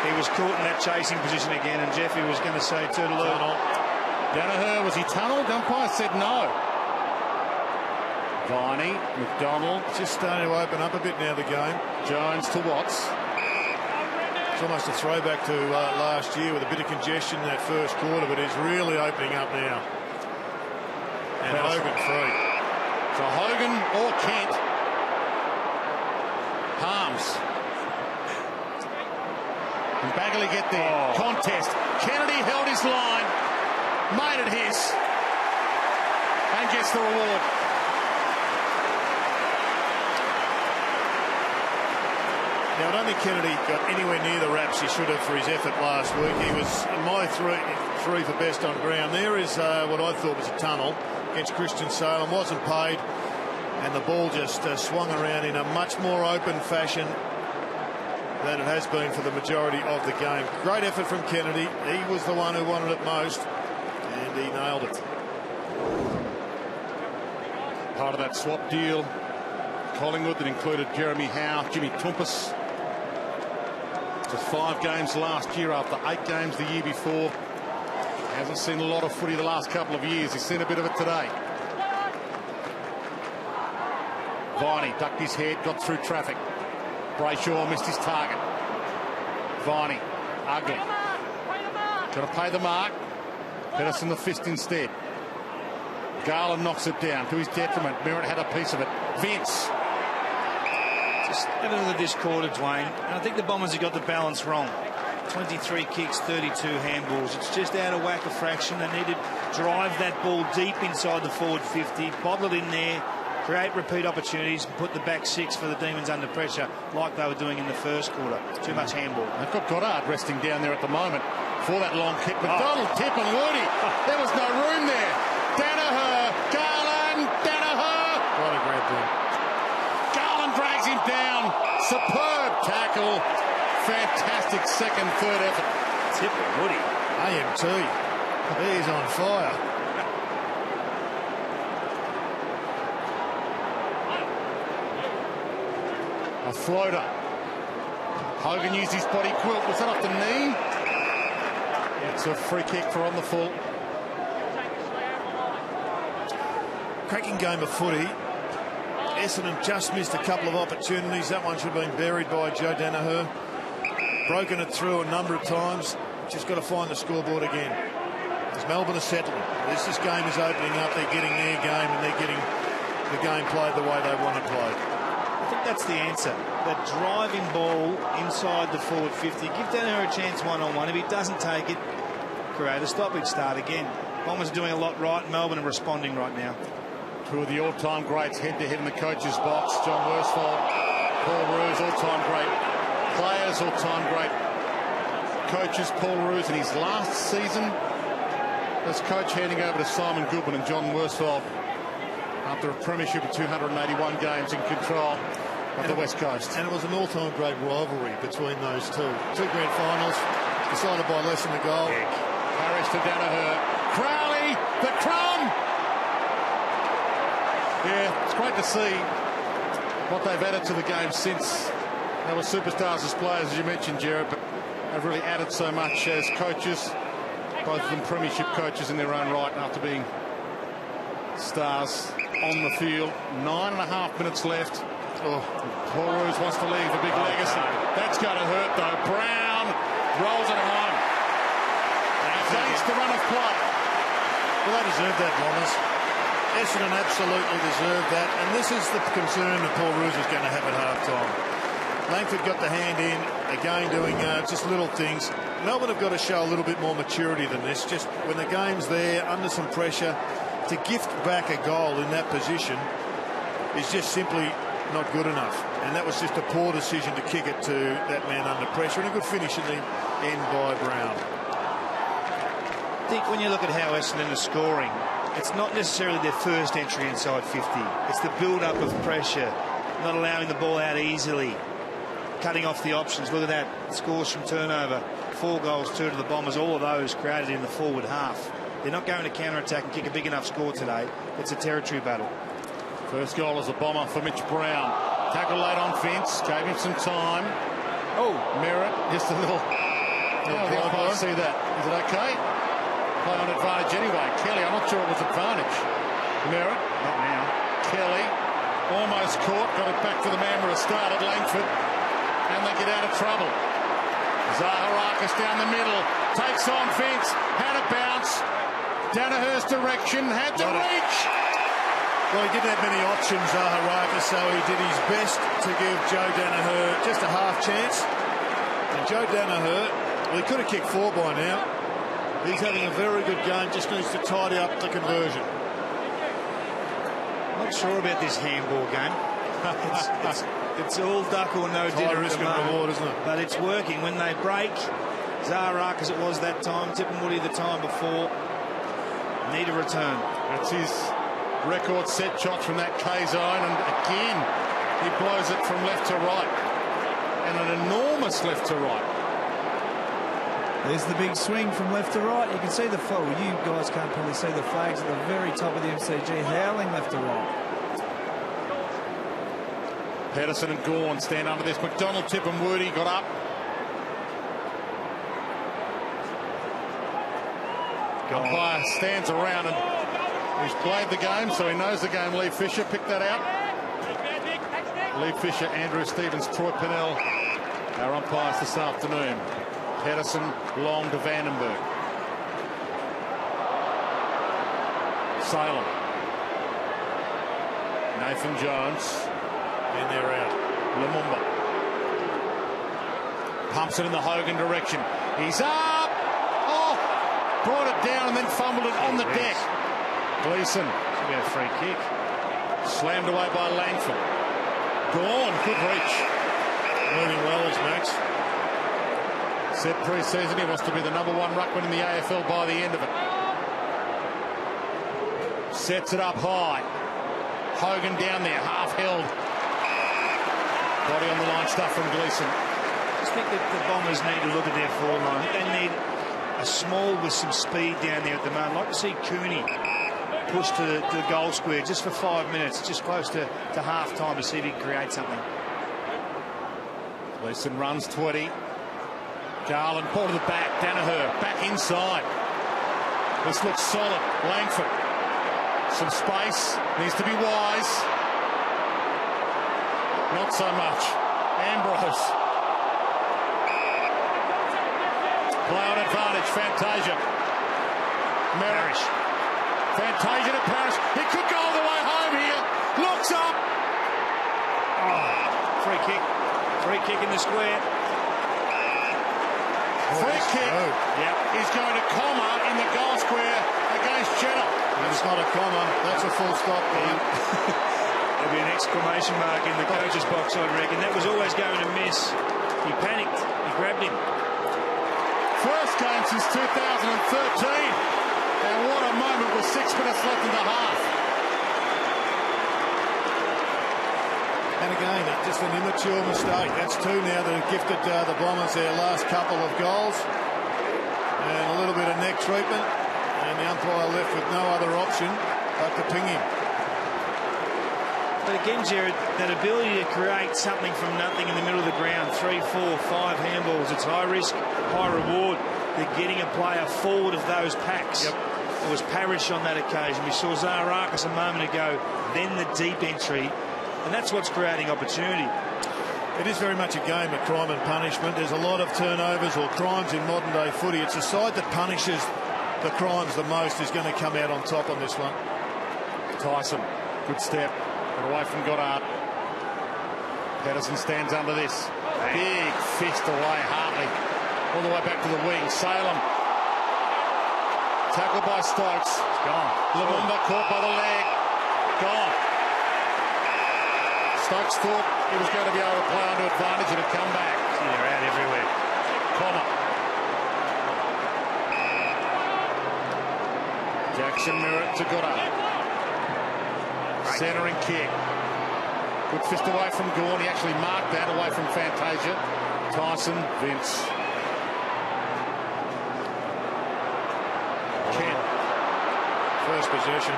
He was caught in that chasing position again, and Jeffy was going to say toodaloo. Danaher, was he tunnelled? Umpire said no. Viney, McDonald. Just starting to open up a bit now, the game. Jones to Watts. It's almost a throwback to last year with a bit of congestion in that first quarter, but it's really opening up now. And Hogan free. So Hogan or Kent. Harms. And Bagley get there. Contest. Kennedy held his line. Made it his. And gets the reward. Now, I don't think Kennedy got anywhere near the raps he should have for his effort last week. He was my three for best on ground. There is what I thought was a tunnel against Christian Salem. Wasn't paid, and the ball just swung around in a much more open fashion than it has been for the majority of the game. Great effort from Kennedy. He was the one who wanted it most, and he nailed it. Part of that swap deal, Collingwood, that included Jeremy Howe, Jimmy Toumpas. Just 5 games last year after 8 games the year before. Hasn't seen a lot of footy the last couple of years. He's seen a bit of it today. Viney ducked his head, got through traffic. Brayshaw missed his target. Viney, ugly. Got to pay the mark. Pedersen the fist instead. Garland knocks it down to his detriment. Merritt had a piece of it. Vince. Just evident of the discordant, Dwayne. And I think the Bombers have got the balance wrong. 23 kicks, 32 handballs. It's just out of whack a fraction. They need to drive that ball deep inside the forward 50, bottle it in there, create repeat opportunities, and put the back 6 for the Demons under pressure like they were doing in the first quarter. Too much handball. They've got Goddard resting down there at the moment for that long kick. McDonald, Tippin, Woody. There was no room there. Danaher, Garland, Danaher. What a great thing. Garland drags him down. Superb tackle. Fantastic second, third effort. Tippin, Woody. AMT. He's on fire. A floater. Hogan used his body quilt. Was that off the knee? It's a free kick for on the full. Cracking game of footy. Essendon just missed a couple of opportunities. That one should have been buried by Joe Danaher. broken it through a number of times. Just got to find the scoreboard again. As Melbourne are settling, this game is opening up. They're getting their game, and they're getting the game played the way they want it played. I think that's the answer. That driving ball inside the forward 50. Give Danaher a chance one-on-one. If he doesn't take it, create a stoppage, start again. Bombers are doing a lot right. Melbourne are responding right now. Two of the all-time greats head-to-head in the coach's box. John Worsfold, Paul Roos, all-time great players, all-time great coaches. Paul Roos in his last season as coach, handing over to Simon Goodwin and John Worsfold after a premiership of 281 games in control of the West Coast. And it was an all-time great rivalry between those two. Two grand finals decided by less than a goal. Harris to Danaher. Crowley, the crumb! Yeah, it's great to see what they've added to the game since they were superstars as players, as you mentioned, Jared, but they've really added so much as coaches, both of them premiership coaches in their own right after being stars on the field. 9.5 minutes left. Oh, Paul Roos wants to leave a big legacy. That's going to hurt, though. Brown rolls it home. Against the run of play. Well, they deserved that, Bombers. Essendon absolutely deserved that, and this is the concern that Paul Roos is going to have at half-time. Langford got the hand in, again doing just little things. Melbourne have got to show a little bit more maturity than this. Just when the game's there, under some pressure, to gift back a goal in that position is just simply not good enough. And that was just a poor decision to kick it to that man under pressure, and a good finish in the end by Brown. I think when you look at how Essendon are scoring, it's not necessarily their first entry inside 50. It's the build-up of pressure, not allowing the ball out easily, cutting off the options. Look at that. Scores from turnover. 4 goals, 2 to the Bombers. All of those created in the forward half. They're not going to counter-attack and kick a big enough score today. It's a territory battle. First goal as a Bomber for Mitch Brown. Tackle late on fence. Gave him some time. Oh, Merritt, just a little... the umpire see that. Is it okay? Play on advantage anyway. Kelly, I'm not sure it was advantage. Merritt, not now. Kelly, almost caught, got it back to the man where it started, Langford, and they get out of trouble. Zaharakis down the middle, takes on fence, had a bounce. Danaher's direction, had to reach. Well, he didn't have many options, Zaharakis, so he did his best to give Joe Danaher just a half chance. And Joe Danaher, well, he could have kicked 4 by now. He's having a very good game, just needs to tidy up the conversion. Not sure about this handball game. It's all duck or no dinner. High risk and reward, isn't it? But it's working. When they break, Zaharakis it was that time, Tippenwoody the time before, need a return. That's his record set shots from that K zone, and again he blows it from left to right, and an enormous left to right. There's the big swing from left to right. You can see the flag. You guys can't probably see the flags at the very top of the MCG howling left to right. Pedersen and Gawn stand under this. McDonald, Tippenwoody got up. Umpire stands around, and he's played the game, so he knows the game. Lee Fisher picked that out. Lee Fisher, Andrew Stevens, Troy Pennell, our umpires this afternoon. Pedersen long to Vandenberg. Salem. Nathan Jones. And they're out. Lumumba. Pumps it in the Hogan direction. He's up! Oh! Brought it down and then fumbled it on the deck. Gleeson. Should be a free kick. Slammed away by Langford. Gawn, good reach. Moving well as Max. Said pre-season he wants to be the #1 ruckman in the AFL by the end of it. Sets it up high. Hogan down there, half held. Body on the line stuff from Gleeson. I just think that the Bombers need to look at their forward line. I think they need a small with some speed down there at the moment. I'd like to see Cooney push to the goal square just for 5 minutes, just close to half-time, to see if he can create something. Gleeson runs 20. Garland, ball to the back. Danaher back inside. This looks solid. Langford. Some space. Needs to be wise. Not so much. Ambrose. Play on advantage, Fantasia. Parrish. Fantasia to Parrish. He could go all the way home here. Looks up. Free kick. Free kick in the square. Free kick. Yep. He's going to comma in the goal square against Jenner. That's not a comma. That's a full stop. There'll be an exclamation mark in the coach's box, I reckon. That was always going to miss. He panicked. He grabbed him. First game since 2013. And what a moment with 6 minutes left in the half. And again, just an immature mistake. That's two now that have gifted the Bombers their last couple of goals. And a little bit of neck treatment. And the umpire left with no other option but to ping him. But again, Jared, that ability to create something from nothing in the middle of the ground, 3, 4, 5 handballs, it's high risk, high reward. They're getting a player forward of those packs. Yep. It was Parrish on that occasion. We saw Zaharakis a moment ago, then the deep entry. And that's what's creating opportunity. It is very much a game of crime and punishment. There's a lot of turnovers or crimes in modern day footy. It's the side that punishes the crimes the most is going to come out on top on this one. Tyson, good step. But away from Goddard. Patterson stands under this. Big fist away, Hartley. All the way back to the wing. Salem. Tackled by Stokes. It's gone. Lumumba caught by the leg. Gone. Stokes thought he was going to be able to play under advantage and have come back. They're out everywhere. Comma. Jackson Merritt to Goddard. Centering kick. Good fist away from Gawn. He actually marked that away from Fantasia. Tyson, Vince. Kent. First possession.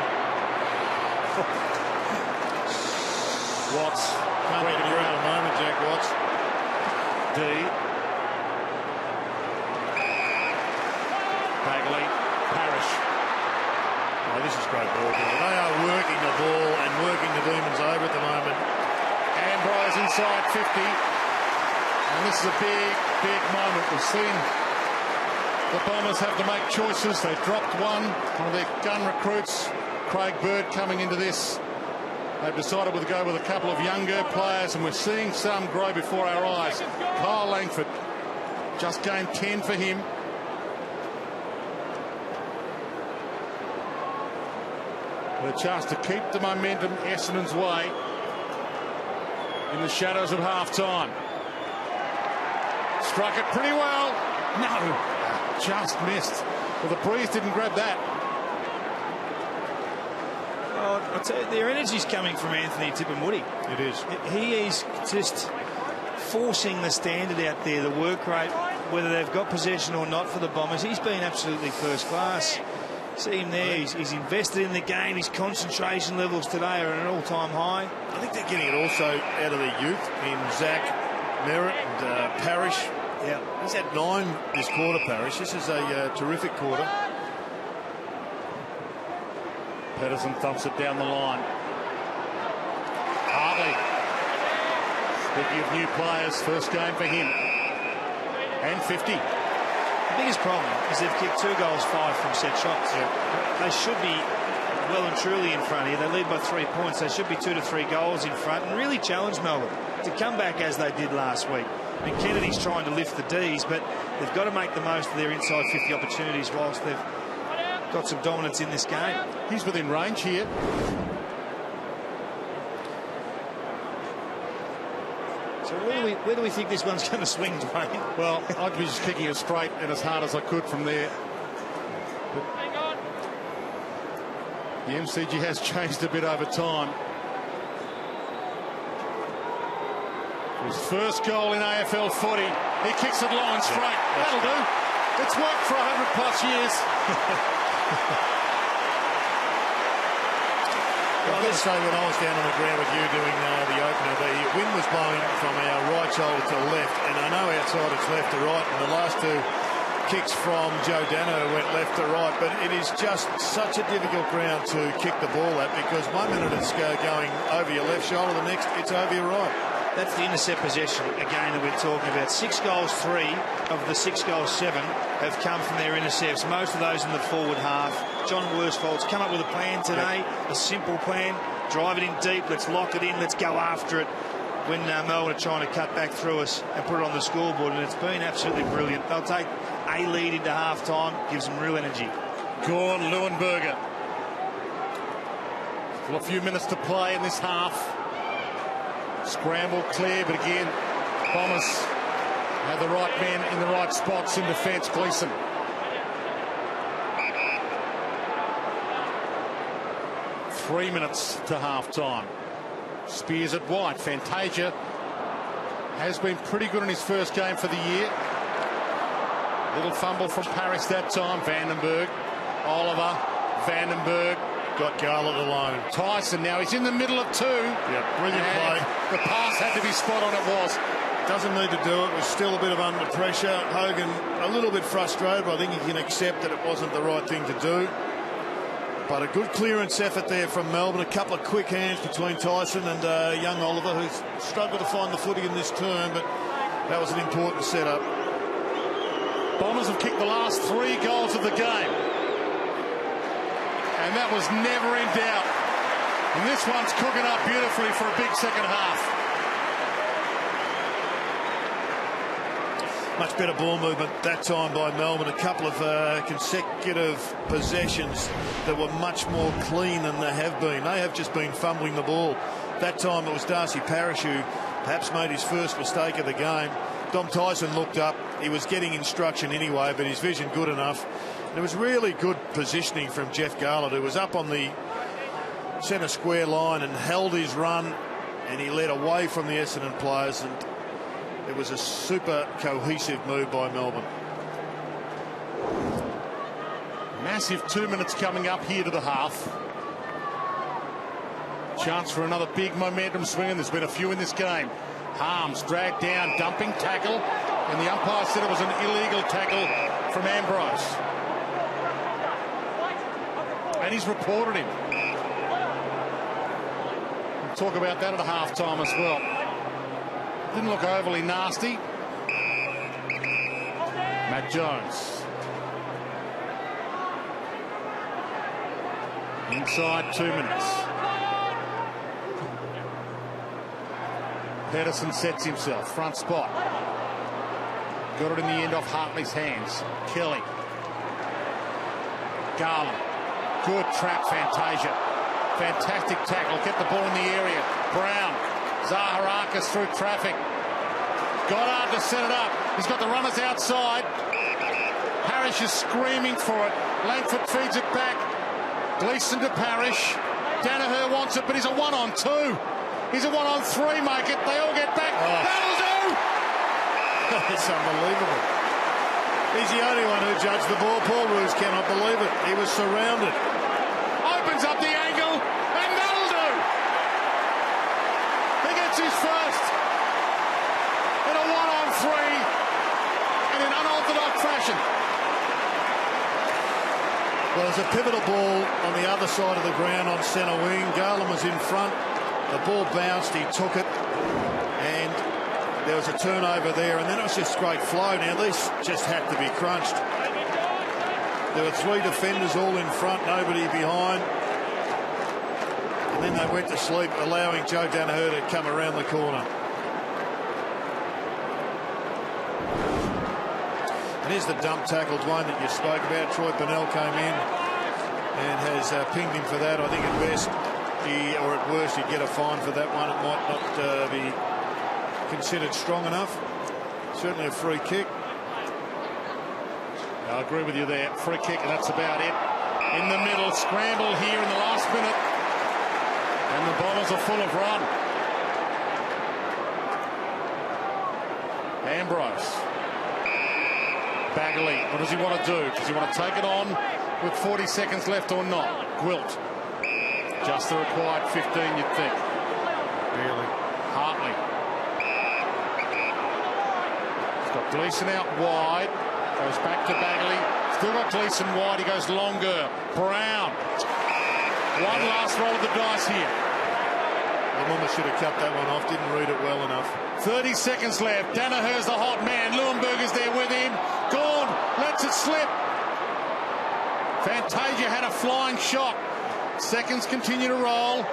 Watts. Can't get him around a moment, Jack Watts. D. Bagley. Parrish. Oh, this is great ball. They are working the ball and working the Demons over at the moment. Ambrose inside 50. And this is a big, big moment. We've seen the Bombers have to make choices. They dropped one of their gun recruits, Craig Bird, coming into this. They've decided to go with a couple of younger players, and we're seeing some grow before our eyes. Kyle Langford, just gained 10 for him. With a chance to keep the momentum Essendon's way in the shadows of half-time. Struck it pretty well. No, just missed. Well, the breeze didn't grab that. Well, I'll tell you, their energy's coming from Anthony Tipungwuti. It is. He is just forcing the standard out there, the work rate, whether they've got possession or not for the Bombers. He's been absolutely first class. See him there, he's invested in the game. His concentration levels today are at an all-time high. I think they're getting it also out of their youth in Zach Merritt and Parrish. Yeah, He's had 9 this quarter, Parrish. This is a terrific quarter. Patterson thumps it down the line. Hartley. Speaking of new players, first game for him. And 50. the biggest problem is they've kicked 2 goals, 5 from set shots. Yeah. They should be well and truly in front here. They lead by 3 points. They should be 2 to 3 goals in front and really challenge Melbourne to come back as they did last week. And Kennedy's trying to lift the D's, but they've got to make the most of their inside 50 opportunities whilst they've got some dominance in this game. He's within range here. So where do we think this one's going to swing, Dwayne? Well, I'd be just kicking it straight and as hard as I could from there. But the MCG has changed a bit over time. His first goal in AFL footy. He kicks it long and straight. That'll do. It's worked for 100+ years. I've got to say, when I was down on the ground with you doing the opener, the wind was blowing from our right shoulder to left, and I know outside it's left to right, and the last 2 kicks from Joe Dano went left to right, but it is just such a difficult ground to kick the ball at, because 1 minute it's going over your left shoulder, the next it's over your right. That's the intercept possession, again, that we're talking about. 6 goals, 3 of the 6 goals, 7 have come from their intercepts. Most of those in the forward half. John Worsfold's come up with a plan today, a simple plan. Drive it in deep, let's lock it in, let's go after it. When Melbourne are trying to cut back through us and put it on the scoreboard, and it's been absolutely brilliant. They'll take a lead into half-time, gives them real energy. Gorn, Leuenberger. Still a few minutes to play in this half. Scramble clear, but again, Bombers have the right men in the right spots in defence. Gleeson. Three minutes to half-time. Spears at White. Fantasia has been pretty good in his first game for the year. Little fumble from Parrish that time. Vandenberg, Oliver, Vandenberg. Got Garland alone. Tyson now, he's in the middle of 2. Yeah, brilliant play. The pass had to be spot on, it was. Doesn't need to do it. Was still a bit of under pressure. Hogan a little bit frustrated, but I think he can accept that it wasn't the right thing to do. But a good clearance effort there from Melbourne. A couple of quick hands between Tyson and young Oliver, who's struggled to find the footing in this turn, but that was an important setup. Bombers have kicked the last 3 goals of the game. And that was never in doubt. And this one's cooking up beautifully for a big second half. Much better ball movement that time by Melbourne. A couple of consecutive possessions that were much more clean than they have been. They have just been fumbling the ball. That time it was Darcy Parish who perhaps made his first mistake of the game. Dom Tyson looked up. He was getting instruction anyway, but his vision good enough. And it was really good positioning from Jeff Garland, who was up on the centre square line and held his run, and he led away from the Essendon players, and it was a super cohesive move by Melbourne. Massive 2 minutes coming up here to the half. Chance for another big momentum swing, and there's been a few in this game. Harms dragged down, dumping tackle, and the umpire said it was an illegal tackle from Ambrose. And he's reported him. We'll talk about that at a half-time as well. Didn't look overly nasty. Matt Jones. Inside 2 minutes. Pedersen sets himself. Front spot. Got it in the end off Hartley's hands. Kelly. Garland. Good trap, Fantasia. Fantastic tackle. Get the ball in the area. Brown. Zaharakis through traffic. Goddard to set it up. He's got the runners outside. Parrish is screaming for it. Langford feeds it back. Gleeson to Parrish. Danaher wants it, but he's a 1-on-2. He's a 1-on-3, make it. They all get back. Oh. That'll do! It's unbelievable. He's the only one who judged the ball. Paul Roos cannot believe it. He was surrounded. Opens up the angle, and that'll do! He gets his first in a 1-on-3 and in unorthodox fashion. Well, there's a pivotal ball on the other side of the ground on centre wing. Garland was in front. The ball bounced. He took it. And there was a turnover there. And then it was just great flow. Now, these just had to be crunched. There were 3 defenders all in front, nobody behind. And then they went to sleep, allowing Joe Danaher to come around the corner. And here's the dump tackled one that you spoke about. Troy Pennell came in and has pinged him for that. I think at best, or at worst, he'd get a fine for that one. It might not be considered strong enough. Certainly a free kick. I agree with you there. Free kick, and that's about it. In the middle, scramble here in the last minute. And the Bombers are full of run. Ambrose. Bagley, what does he want to do? Does he want to take it on with 40 seconds left or not? Gwilt. Just the required 15, you'd think. Barely. Hartley. He's got Gleeson out wide. Goes back to Bagley. Still got Gleeson wide. He goes longer. Brown. One last roll of the dice here. The woman should have cut that one off. Didn't read it well enough. 30 seconds left. Danaher's the hot man. Leuenberger's there with him. Gone. Lets it slip. Fantasia had a flying shot. Seconds continue to roll.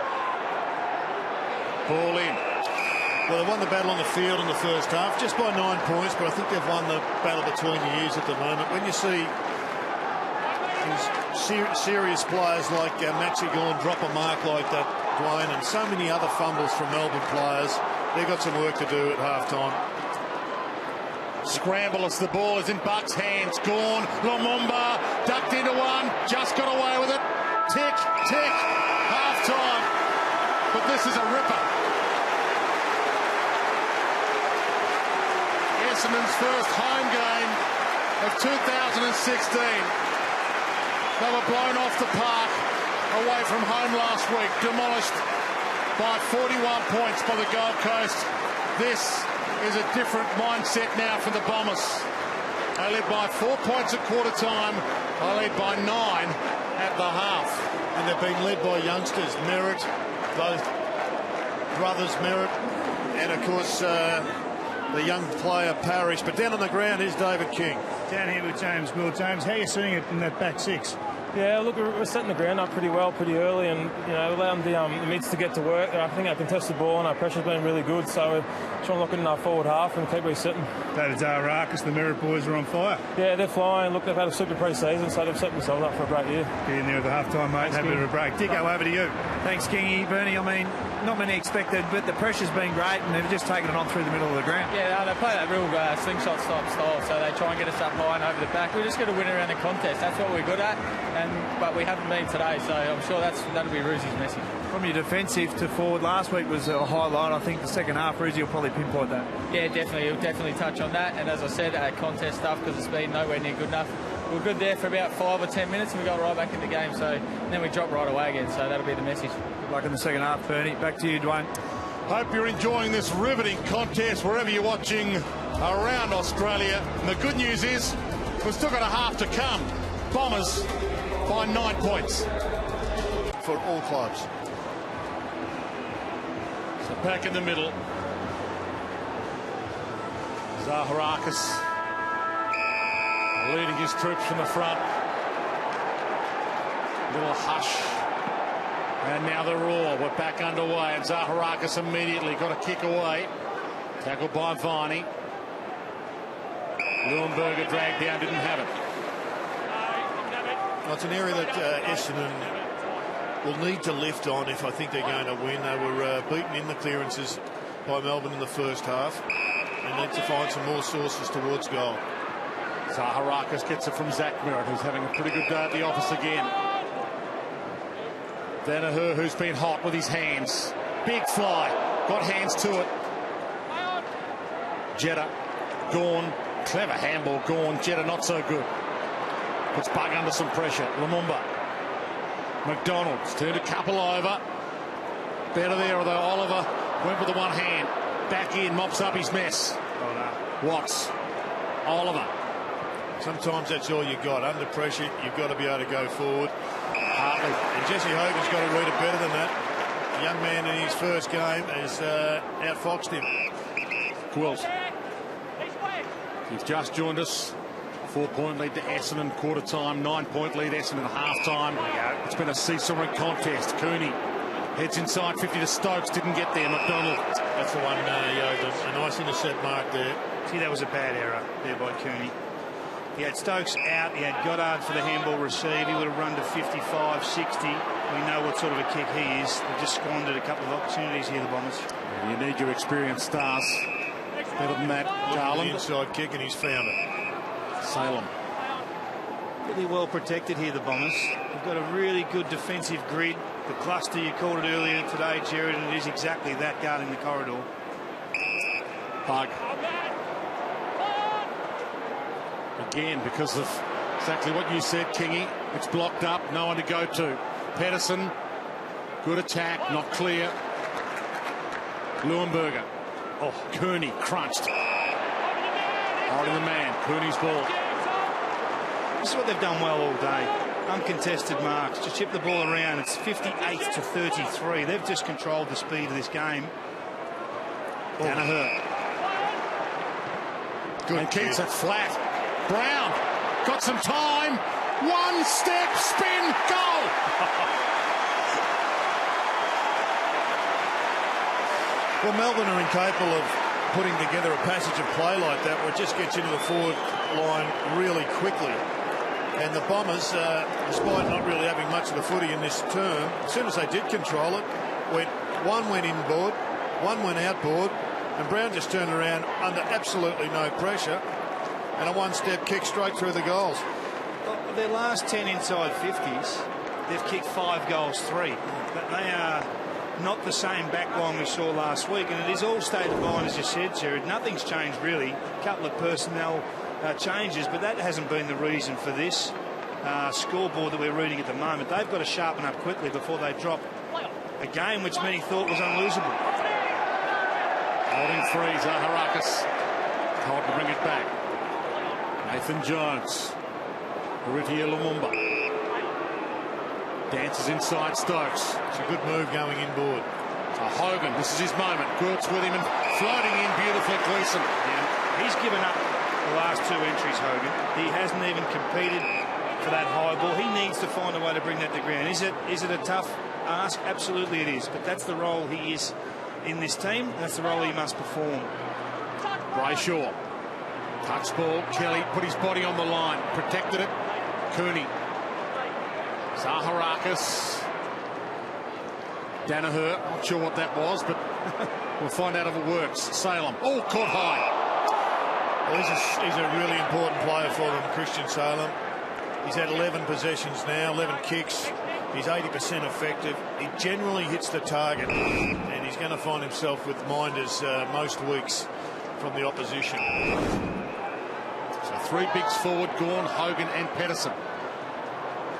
Ball in. Well, they won the battle on the field in the first half, just by 9 points, but I think they've won the battle between the ears at the moment. When you see these serious players like Maxi Gawn drop a mark like that, Dwayne, and so many other fumbles from Melbourne players, they've got some work to do at half-time. Scramble as the ball is in Buck's hands. Gawn, Lumumba, ducked into one, just got away with it. Tick, tick, half-time. But this is a ripper. Essendon's first home game of 2016. They were blown off the park away from home last week, demolished by 41 points by the Gold Coast. This is a different mindset now for the Bombers. They led by 4 points at quarter time. They led by 9 at the half. And they've been led by youngsters, Merritt, both brothers Merritt, and of course the young player Parrish. But down on the ground is David King. Down here with James Will. James, how are you seeing it in that back six? Yeah, look, we're setting the ground up pretty well, pretty early, and allowing the mids to get to work. I think our contested ball and our pressure's been really good, so we're trying to look in our forward half and keep resetting. David Zaharakis, the Merritt boys are on fire. Yeah, they're flying. Look, they've had a super pre-season, so they've set themselves up for a great year. Get in there at the half-time, mate. Have a bit of a break. Dicko, over to you. Thanks, Kingy. Bernie, I mean, not many expected, but the pressure's been great, and they've just taken it on through the middle of the ground. Yeah, they play that real slingshot style, so they try and get us up high and over the back. We're just going to win around the contest. That's what we're good at, but we haven't been today, so I'm sure that'll be Ruzi's message. From your defensive to forward last week was a highlight. I think the second half, Ruzi will probably pinpoint that. Yeah, definitely. He'll definitely touch on that. And as I said, contest stuff, because it's been nowhere near good enough. We were good there for about 5 or 10 minutes, and we got right back in the game. So then we dropped right away again. So that'll be the message. Good luck in the second half, Bernie. Back to you, Dwayne. Hope you're enjoying this riveting contest wherever you're watching around Australia. And the good news is we've still got a half to come. Bombers by 9 points. For all clubs. So back in the middle. Zaharakis leading his troops from the front. Little hush. And now the roar. We're back underway. And Zaharakis immediately got a kick away. Tackled by Viney. Leuenberger dragged down, didn't have it. Well, it's an area that Essendon will need to lift on if I think they're going to win. They were beaten in the clearances by Melbourne in the first half. They need to find some more sources towards goal. Zaharakis gets it from Zach Merritt, who's having a pretty good day at the office again. Danaher, who's been hot with his hands. Big fly. Got hands to it. Jetta. Gawn. Clever handball. Gawn. Jetta not so good. Puts Bug under some pressure. Lumumba. McDonald's turned a couple over. Better there, although Oliver went with the one hand. Back in, mops up his mess. Watts. Oliver. Sometimes that's all you got. Under pressure, you've got to be able to go forward. Hartley. And Jesse Hogan's got to read it better than that. The young man in his first game has outfoxed him. Quills. He's just joined us. 4-point lead to Essendon, quarter time. 9-point lead, Essendon, half time. It's been a seesawing contest. Cooney heads inside 50 to Stokes. Didn't get there. McDonald. That's the one, a nice intercept mark there. See, that was a bad error there by Cooney. He had Stokes out. He had Goddard for the handball receive. He would have run to 55, 60. We know what sort of a kick he is. They've just squandered a couple of opportunities here, the Bombers. You need your experienced stars. Better than that, Garland. Inside kick, and he's found it. Salem. Really well protected here, the Bombers. They've got a really good defensive grid. The cluster, you called it earlier today, Jared, and it is exactly that, guarding the corridor. Bug. Again, because of exactly what you said, Kingy. It's blocked up, no one to go to. Pedersen, good attack, not clear. Leuenberger. Oh, Cooney crunched. Holding the man. Cooney's ball. This is what they've done well all day. Uncontested marks. Just chip the ball around. It's 58 to 33. They've just controlled the speed of this game. Danaher. Good and keeps kid. it flat. Brown got some time. One step, spin, goal. Well, Melbourne are incapable of putting together a passage of play like that where it just gets into the forward line really quickly. And the Bombers, despite not really having much of the footy in this term, as soon as they did control it, one went inboard, one went outboard, and Brown just turned around under absolutely no pressure, and a one-step kick straight through the goals. Well, their last 10 inside 50s, they've kicked 5 goals, 3. But they are not the same back line we saw last week, and it is all state of mind, as you said, Jared. Nothing's changed really. A couple of personnel changes, but that hasn't been the reason for this scoreboard that we're reading at the moment. They've got to sharpen up quickly before they drop a game which many thought was unlosable. Holding free, Zaharakis. Told to bring it back. Nathan Jones. Riviere Lumumba. Dances inside Stokes. It's a good move going inboard. Hogan, this is his moment. Gurt's with him and floating in beautifully. Gleeson. Yeah, he's given up the last 2 entries, Hogan. He hasn't even competed for that high ball. He needs to find a way to bring that to ground. Is it a tough ask? Absolutely it is. But that's the role he is in this team. That's the role he must perform. Brayshaw. Touch ball. Kelly put his body on the line. Protected it. Cooney. Zaharakis. Danaher. Not sure what that was, but we'll find out if it works. Salem. Oh, caught high. Well, he's a really important player for them, Christian Salem. He's had 11 possessions now, 11 kicks. He's 80% effective. He generally hits the target, and he's going to find himself with minders most weeks from the opposition. So 3 bigs forward, Gawn, Hogan and Pedersen.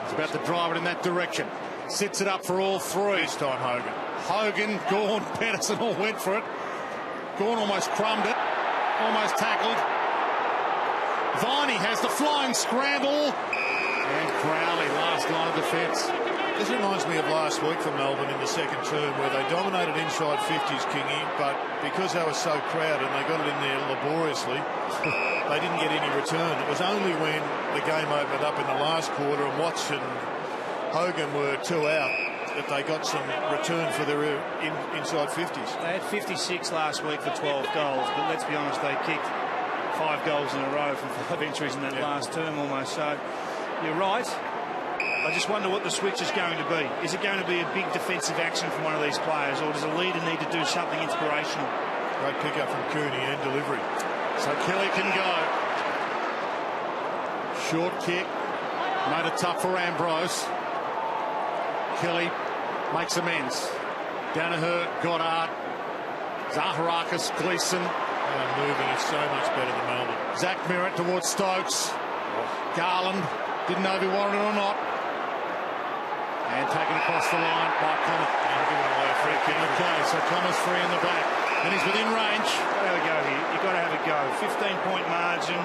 He's about to drive it in that direction. Sits it up for all 3. This time Hogan. Hogan, Gawn, Pedersen all went for it. Gawn almost crumbed it. Almost tackled. Viney has the flying scramble. And Crowley, last line of defence. This reminds me of last week for Melbourne in the second term, where they dominated inside 50s, Kingy, but because they were so crowded and they got it in there laboriously, they didn't get any return. It was only when the game opened up in the last quarter and Watts and Hogan were 2 out that they got some return for their inside 50s. They had 56 last week for 12 goals, but let's be honest, they kicked 5 goals in a row from 5 entries in that last term almost. So you're right. I just wonder what the switch is going to be. Is it going to be a big defensive action from one of these players, or does a leader need to do something inspirational? Great pick up from Cooney and delivery. So Kelly can go. Short kick. Made it tough for Ambrose. Kelly makes amends. Danaher, Goddard, Zaharakis, Gleeson. Moving is so much better than Melbourne. Zach Merritt towards Stokes. Garland didn't know if he wanted it or not. And taken across the line by Comer. Giving away a free kick. Okay, so Comer's free in the back. And he's within range. Got to have a go here. You've got to have a go. 15-point margin.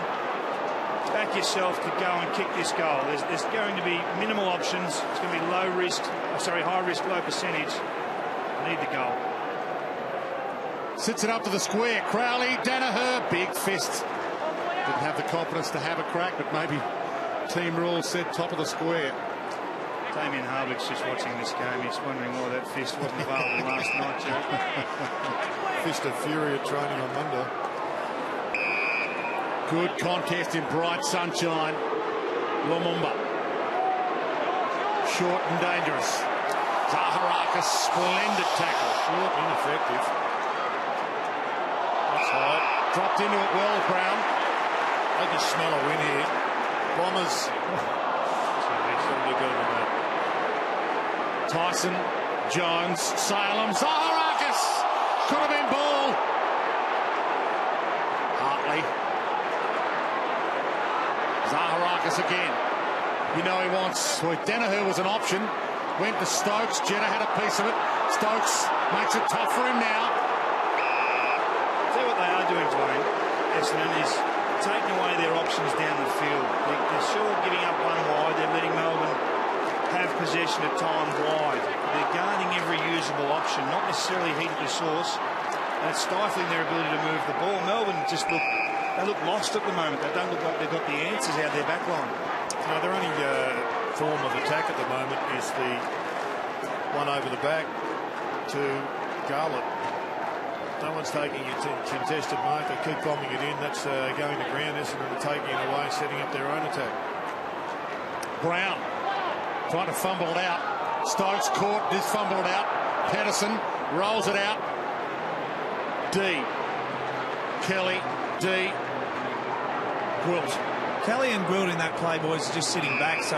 Back yourself to go and kick this goal. There's going to be minimal options. It's going to be high risk, low percentage. Need the goal. Sits it up to the square. Crowley, Danaher, big fist. Didn't have the confidence to have a crack, but maybe team rules said top of the square. Damien Harvick's just watching this game. He's wondering why that fist wasn't available last night, Jared. Fist of fury at training on Monday. Good contest in bright sunshine. Lumumba. Short and dangerous. Zaharakis, splendid tackle. Short, ineffective. That's high. Dropped into it well, Brown. I can smell a win here. Bombers. Tyson, Jones, Salem, Zaharakis. Could have been ball. Hartley. Zaharakis again. You know he wants. Well, Danaher was an option. Went to Stokes. Jenner had a piece of it. Stokes makes it tough for him now. See what they are doing, Dwayne, Essendon, is taking away their options down the field. They're sure giving up one wide. They're letting Melbourne have possession at times wide. They're guarding every usable option, not necessarily heat at the source, and it's stifling their ability to move the ball. Melbourne just look they look lost at the moment. They don't look like they've got the answers out their back line. No, their only form of attack at the moment is the one over the back to Garlett. No one's taking it to contested mark. They keep bombing it in. That's going to ground. Essendon are taking it away, setting up their own attack. Brown trying to fumble it out. Stokes caught, this fumbled it out. Patterson rolls it out. D. Kelly, D. Gwilt. Kelly and Gwilt in that play, boys, are just sitting back. So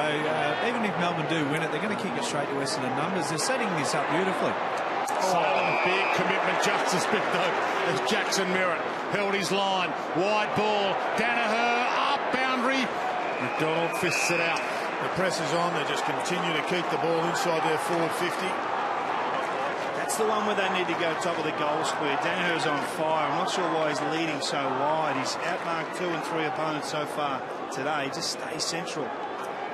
even if Melbourne do win it, they're going to kick it straight to Essendon numbers. They're setting this up beautifully. Salem, big commitment just as big though as Jackson Merritt. Held his line. Wide ball. Danaher up boundary. McDonald fists it out. The press is on. They just continue to keep the ball inside their forward 50. That's the one where they need to go top of the goal square. Danaher's on fire. I'm not sure why he's leading so wide. He's outmarked 2 and 3 opponents so far today. Just stay central.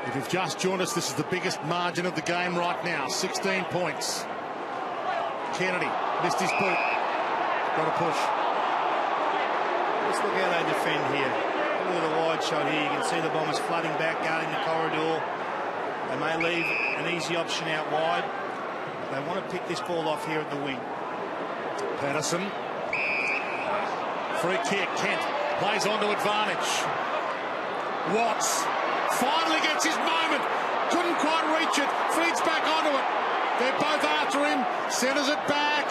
If you've just joined us, this is the biggest margin of the game right now. 16 points. Kennedy missed his boot. Got to push. Let's look how they defend here. Look at the wide shot here. You can see the Bombers flooding back, guarding the corridor. They may leave an easy option out wide. They want to pick this ball off here at the wing. Patterson. Free kick. Kent plays on to advantage. Watts finally gets his moment. Couldn't quite reach it. Feeds back onto it. They're both after him. Centres it back.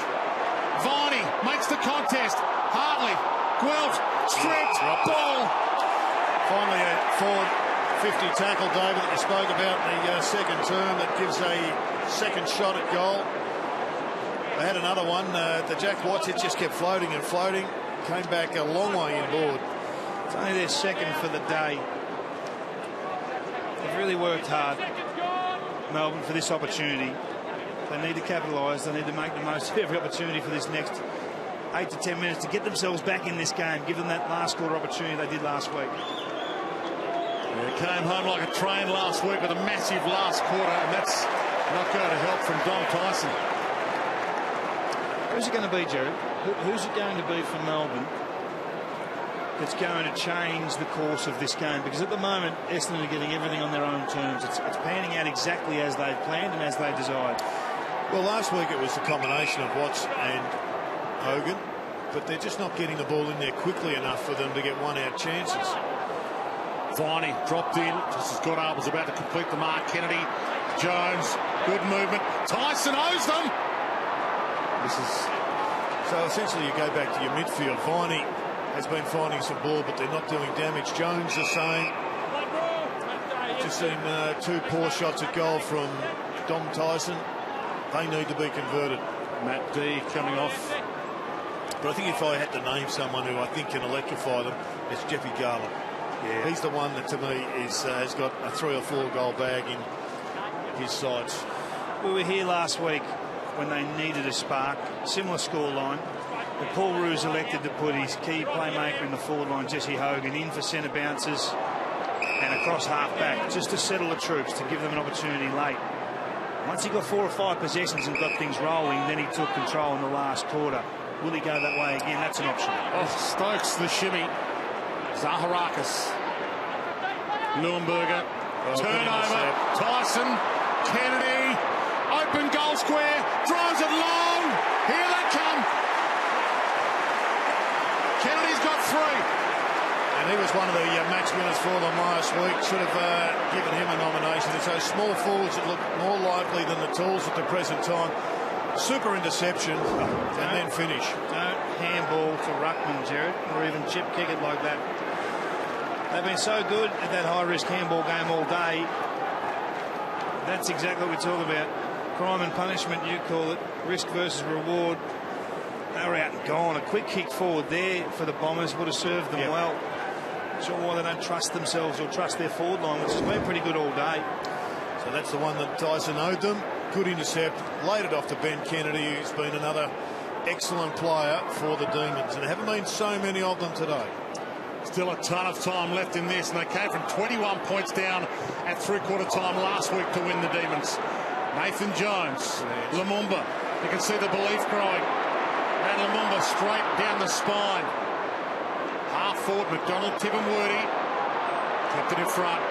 Viney makes the contest. Hartley. Gwilt. Stripped. Ball. Finally a forward 50 tackle, David, that you spoke about in the second term that gives a second shot at goal. They had another one. The Jack Watts, it just kept floating and floating. Came back a long way inboard. It's only their second for the day. They've really worked hard, Melbourne, for this opportunity. They need to capitalise. They need to make the most of every opportunity for this next 8 to 10 minutes to get themselves back in this game. Give them that last quarter opportunity they did last week. They came home like a train last week with a massive last quarter, and that's not going to help from Dom Tyson. Who's it going to be, Jared? Who's it going to be for Melbourne that's going to change the course of this game? Because at the moment, Essendon are getting everything on their own terms. It's panning out exactly as they've planned and as they desired. Well, last week it was the combination of Watts and Hogan, but they're just not getting the ball in there quickly enough for them to get one-out chances. Viney dropped in just as Goddard was about to complete the mark. Kennedy, Jones, good movement. Tyson owes them. This is so essentially you go back to your midfield. Viney has been finding some ball, but they're not doing damage. Jones the same. Just seen 2 poor shots at goal from Dom Tyson. They need to be converted. Matt D coming off. But I think if I had to name someone who I think can electrify them, it's Jeffy Garland. Yeah. He's the one that, to me, has got a 3 or 4 goal bag in his sights. We were here last week when they needed a spark. Similar scoreline. But Paul Roos elected to put his key playmaker in the forward line, Jesse Hogan, in for centre bounces and across half-back, just to settle the troops, to give them an opportunity late. Once he got 4 or 5 possessions and got things rolling, then he took control in the last quarter. Will he go that way again? That's an option. Oh, Stokes, the shimmy. Zaharakis. Leuenberger. Turnover. Tyson. Kennedy. Open goal square. Drives it long. Here they come. Kennedy's got 3. And he was one of the match winners for them last week. Should have given him a nomination. It's those small forwards that look more likely than the tools at the present time. Super interception and then finish. Don't handball to Ruckman, Jared, or even chip kick it like that. They've been so good at that high-risk handball game all day. That's exactly what we talk about. Crime and punishment, you call it. Risk versus reward. They were out and gone. A quick kick forward there for the Bombers would have served them well. Not sure why they don't trust themselves or trust their forward line, which has been pretty good all day. So that's the one that Tyson owed them. Good intercept. Laid it off to Ben Kennedy, who's been another excellent player for the Demons. And there haven't been so many of them today. Still a ton of time left in this, and they came from 21 points down at 3/4 time last week to win the Demons. Nathan Jones, Lumumba. You can see the belief growing. And Lumumba straight down the spine. Half forward, McDonald, Tippemworthy. Kept it in front.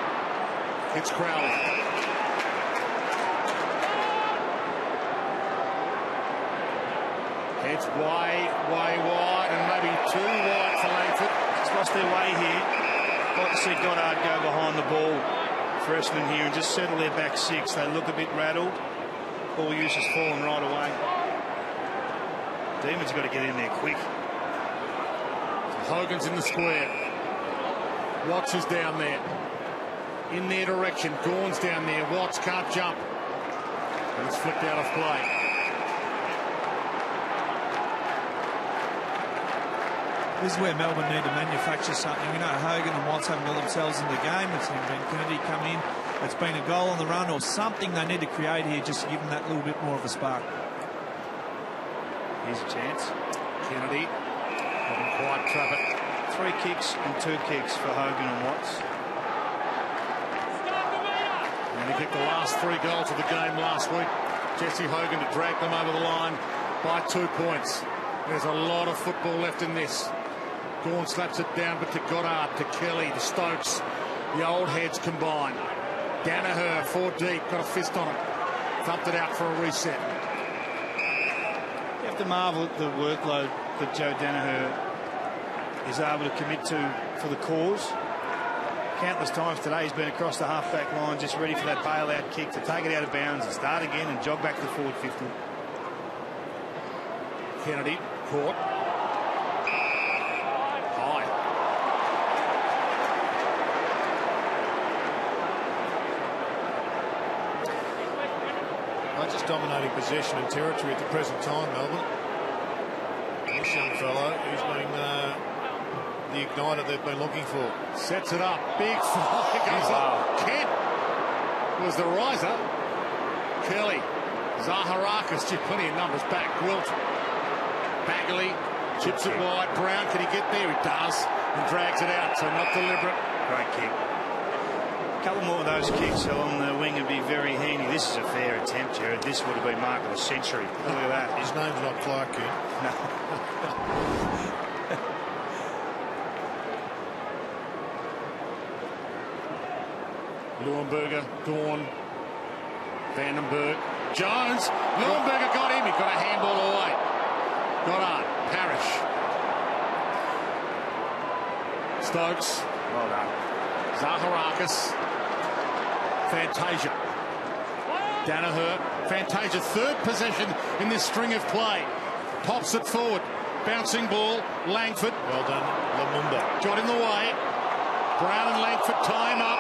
It's Crowley. Heads way wide, and maybe too wide for Langford. It's lost their way here. Like to see Goddard go behind the ball for Essendon here and just settle their back six. They look a bit rattled. Ball use has fallen right away. Demon's got to get in there quick. Hogan's in the square. Watts is down there. In their direction. Gawn's down there. Watts can't jump. And it's flicked out of play. This is where Melbourne need to manufacture something. You know, Hogan and Watts haven't got themselves in the game. It's been Kennedy come in. It's been a goal on the run or something they need to create here just to give them that little bit more of a spark. Here's a chance. Kennedy couldn't quite trap it. 3 kicks and 2 kicks for Hogan and Watts. And he kicked the last 3 goals of the game last week. Jesse Hogan to drag them over the line by 2 points. There's a lot of football left in this. Gawn slaps it down, but to Goddard, to Kelly, to Stokes. The old heads combine. Danaher, 4 deep, got a fist on it. Thumped it out for a reset. You have to marvel at the workload that Joe Danaher is able to commit to for the cause. Countless times today he's been across the half-back line just ready for that bailout kick to take it out of bounds and start again and jog back to forward 50. Kennedy caught. High. Just dominating possession and territory at the present time, Melbourne. This young fellow who's been the igniter they've been looking for. Sets it up. Big fly goes up. Kent was the riser. Kelly. Zaharakis. Gee, plenty of numbers back. Wilt. Bagley. Chips it wide. Brown, can he get there? He does. And drags it out, so not deliberate. Great kick. A couple more of those kicks along the wing would be very handy. This is a fair attempt, Jared. This would have been mark of the century. Look at that. His name's not Clark, kid. No. Leuenberger, Gawn, Vandenberg, Jones. Leuenberger got him. He got a handball away. Goddard, Parrish. Stokes. Well done. Zaharakis. Fantasia. Danaher. Fantasia, 3rd possession in this string of play. Pops it forward. Bouncing ball. Langford. Well done, Lumumba. Got in the way. Brown and Langford tie him up.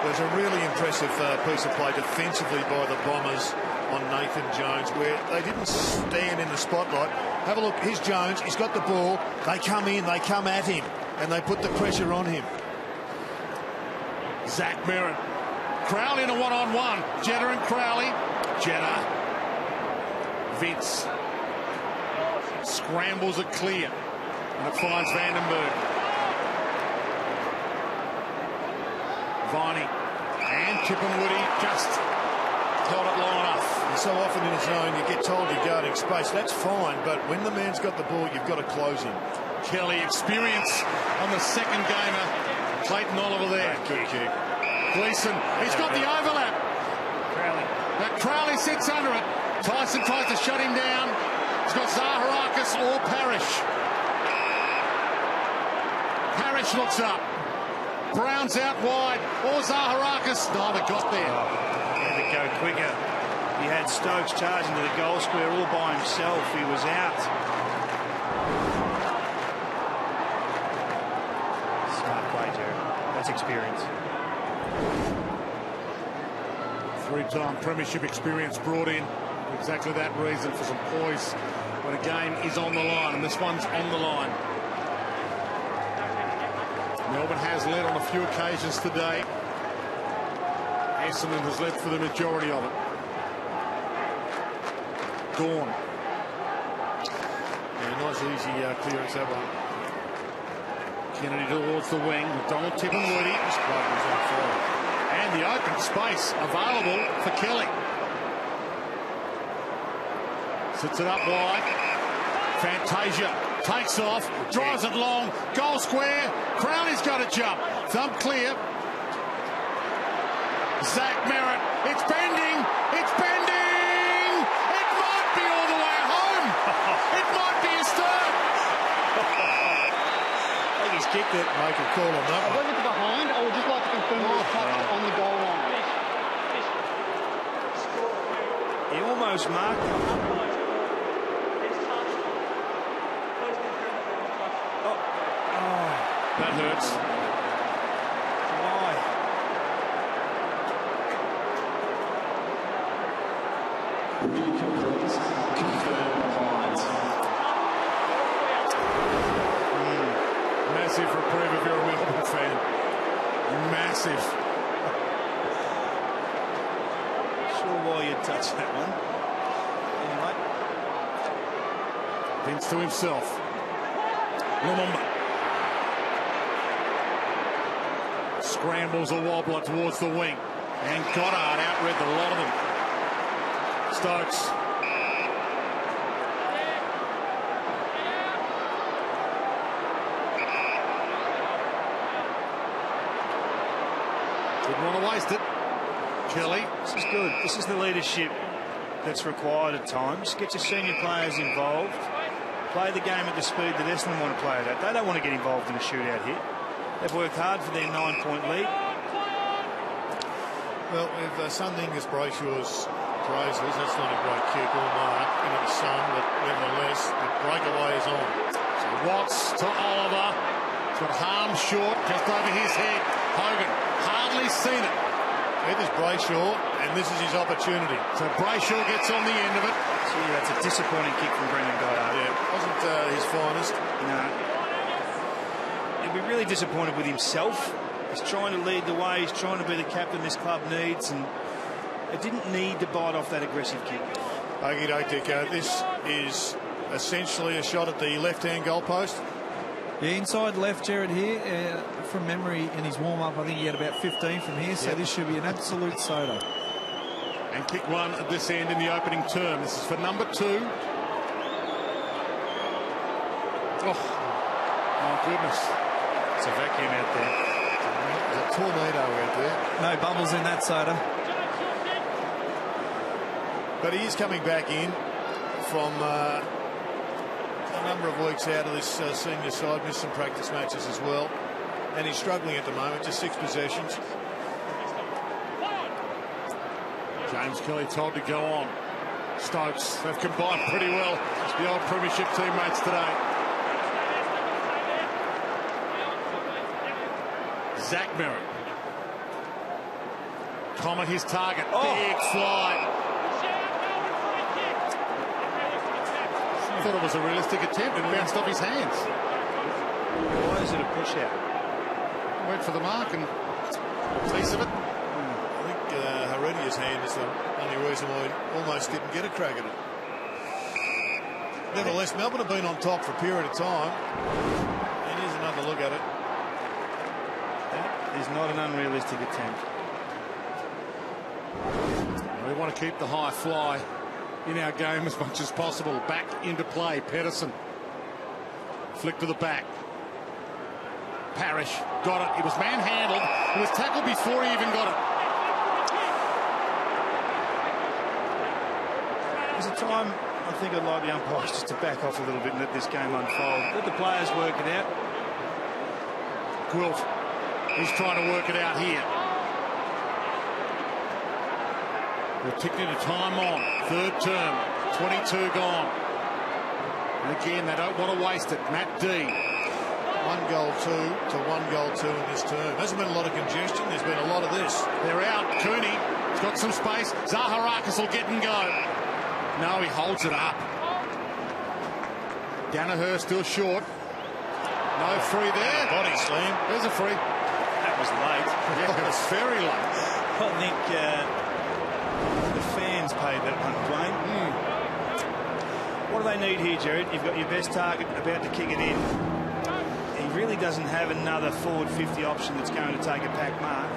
There's a really impressive piece of play defensively by the Bombers on Nathan Jones, where they didn't stand in the spotlight. Have a look. Here's Jones. He's got the ball. They come in. They come at him. And they put the pressure on him. Zach Merrin. Crowley in a one-on-one. Jetta and Crowley. Jetta. Vince. Scrambles it clear. And it finds Vandenberg. Viney. And Tippemworthy just held it long enough. And so often in a zone you get told you're guarding space. That's fine, but when the man's got the ball, you've got to close him. Kelly, experience on the second gamer. Clayton Oliver there. Good kick. Gleeson, he's got the overlap. Crowley. That Crowley sits under it. Tyson tries to shut him down. He's got Zaharakis or Parrish. Parrish looks up. Brown's out wide. Or Zaharakis. Neither got there. Had to go quicker. He had Stokes charging to the goal square all by himself. He was out. Smart play, Jared. That's experience. 3-time premiership experience brought in for exactly that reason, for some poise when a game is on the line, and this one's on the line. Melbourne has led on a few occasions today. Essendon has led for the majority of it. Gawn. Yeah, nice easy clearance, that one. Kennedy towards the wing. McDonald, Tippemworthy. This bloke was on fire. And the open space available for Kelly. Sits it up wide. Fantasia Takes off, drives it long, goal square. Crowley's got to jump. Thumb clear. Zach Merritt. It's bending. It's bending. It might be all the way home. It might be his third. I think he's kicked it. Make a call on that one. Whether it's behind, I would just like to confirm the touch on the goal line. He almost marked it. That hurts. Why? Massive reprieve if you're a Melbourne fan. Massive. Sure why you'd touch that one. Anyway. Vince to himself. Lumumba. Scrambles a wobbler towards the wing. And Goddard outread the lot of them. Stokes. Didn't want to waste it. Kelly. This is good. This is the leadership that's required at times. Get your senior players involved. Play the game at the speed that Essendon want to play it at. They don't want to get involved in a shootout here. They've worked hard for their 9-point lead. Well, we've sung Angus Brayshaw's praises. That's not a great kick or mark into the sun, but nevertheless, the breakaway is on. So Watts to Oliver. It's got Harms short, just over his head. Hogan hardly seen it. It is Brayshaw, and this is his opportunity. So Brayshaw gets on the end of it. See, that's a disappointing kick from Brendan Goddard. Yeah, wasn't his finest. No. He'll be really disappointed with himself. He's trying to lead the way. He's trying to be the captain this club needs, and it didn't need to bite off that aggressive kick. Okie doke, Dicko. This is essentially a shot at the left-hand goalpost. Yeah, inside left, Jared here. From memory, in his warm-up, I think he had about 15 from here, so this should be an absolute soda. And kick one at this end in the opening term. This is for number 2. Oh, my goodness. It's a vacuum out there. There's a tornado out there. No bubbles in that soda. But he is coming back in from a number of weeks out of this senior side, missed some practice matches as well, and he's struggling at the moment, just 6 possessions. James Kelly told to go on. Stokes, they've combined pretty well. It's the old premiership teammates today. Zach Merritt. Comet his target. Big fly. I thought it was a realistic attempt. It bounced off his hands. Why is it a push out? Went for the mark and a piece of it. I think Heredia's hand is the only reason why he almost didn't get a crack at it. Nevertheless, Melbourne have been on top for a period of time. And here's another look at it. That is not an unrealistic attempt. We want to keep the high fly in our game as much as possible. Back into play. Pedersen. Flick to the back. Parrish got it. He was manhandled. He was tackled before he even got it. There's a time I think I'd like the umpires just to back off a little bit and let this game unfold. Let the players work it out. Gwilt. He's trying to work it out here. We're ticking a time on. 3rd term. 22 gone. And again, they don't want to waste it. Matt D. 1 goal 2 to 1 goal 2 in this term. Hasn't been a lot of congestion. There's been a lot of this. They're out. Cooney has got some space. Zaharakis will get and go. No, he holds it up. Danaher still short. No free there. Body slam. There's a free. That was late. Yeah, it was very late. I think the fans paid that one, Dwayne. What do they need here, Jared? You've got your best target about to kick it in. He really doesn't have another forward 50 option that's going to take a pack mark.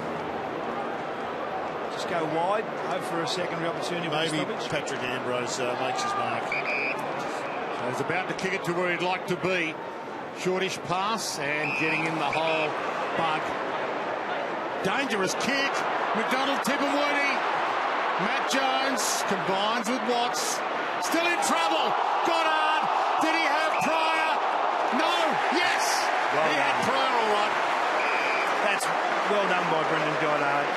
Just go wide, hope for a secondary opportunity. Maybe Patrick Ambrose makes his mark. He's about to kick it to where he'd like to be. Shortish pass and getting in the hole. Bug. Dangerous kick. McDonald, Tipperwoody. Matt Jones combines with Watts. Still in trouble. Goddard. Did he have Pryor? No. Yes. He had Pryor all right. That's well done by Brendan Goddard.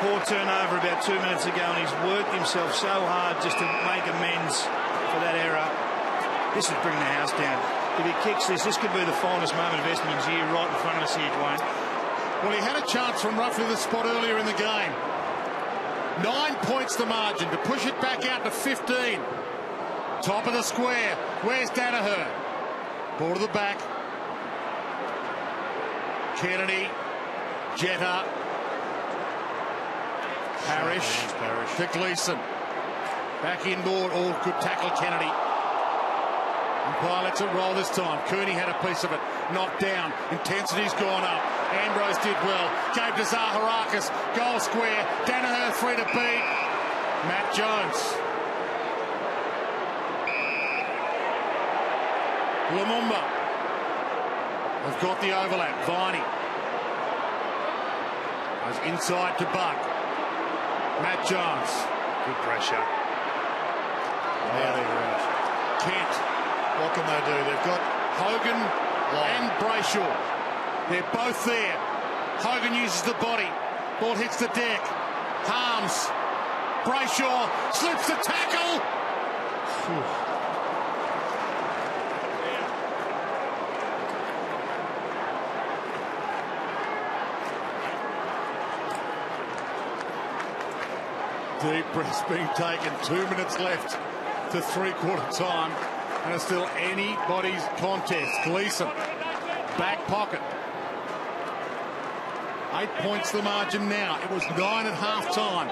Poor turnover about 2 minutes ago, and he's worked himself so hard just to make amends for that error. This would bring the house down. If he kicks this could be the finest moment of Essendon's year right in front of us here, Dwayne. Well, he had a chance from roughly the spot earlier in the game. 9 points the margin to push it back out to 15. Top of the square. Where's Danaher? Ball to the back. Kennedy. Jetta. Parrish. To Gleeson. Back inboard. All good tackle, Kennedy. Umpire lets it roll this time. Cooney had a piece of it. Knocked down. Intensity's gone up. Ambrose did well. Gave to Zaharakis. Goal square. Danaher 3 to beat. Matt Jones. Lumumba. They've got the overlap. Viney. Goes inside to Bug. Matt Jones. Good pressure. Kent. What can they do? They've got Hogan and Brayshaw. They're both there. Hogan uses the body. Ball hits the deck. Harms. Brayshaw slips the tackle. Deep breaths being taken. 2 minutes left to three-quarter time. And it's still anybody's contest. Gleeson, back pocket. 8 points the margin now. It was 9 at half-time.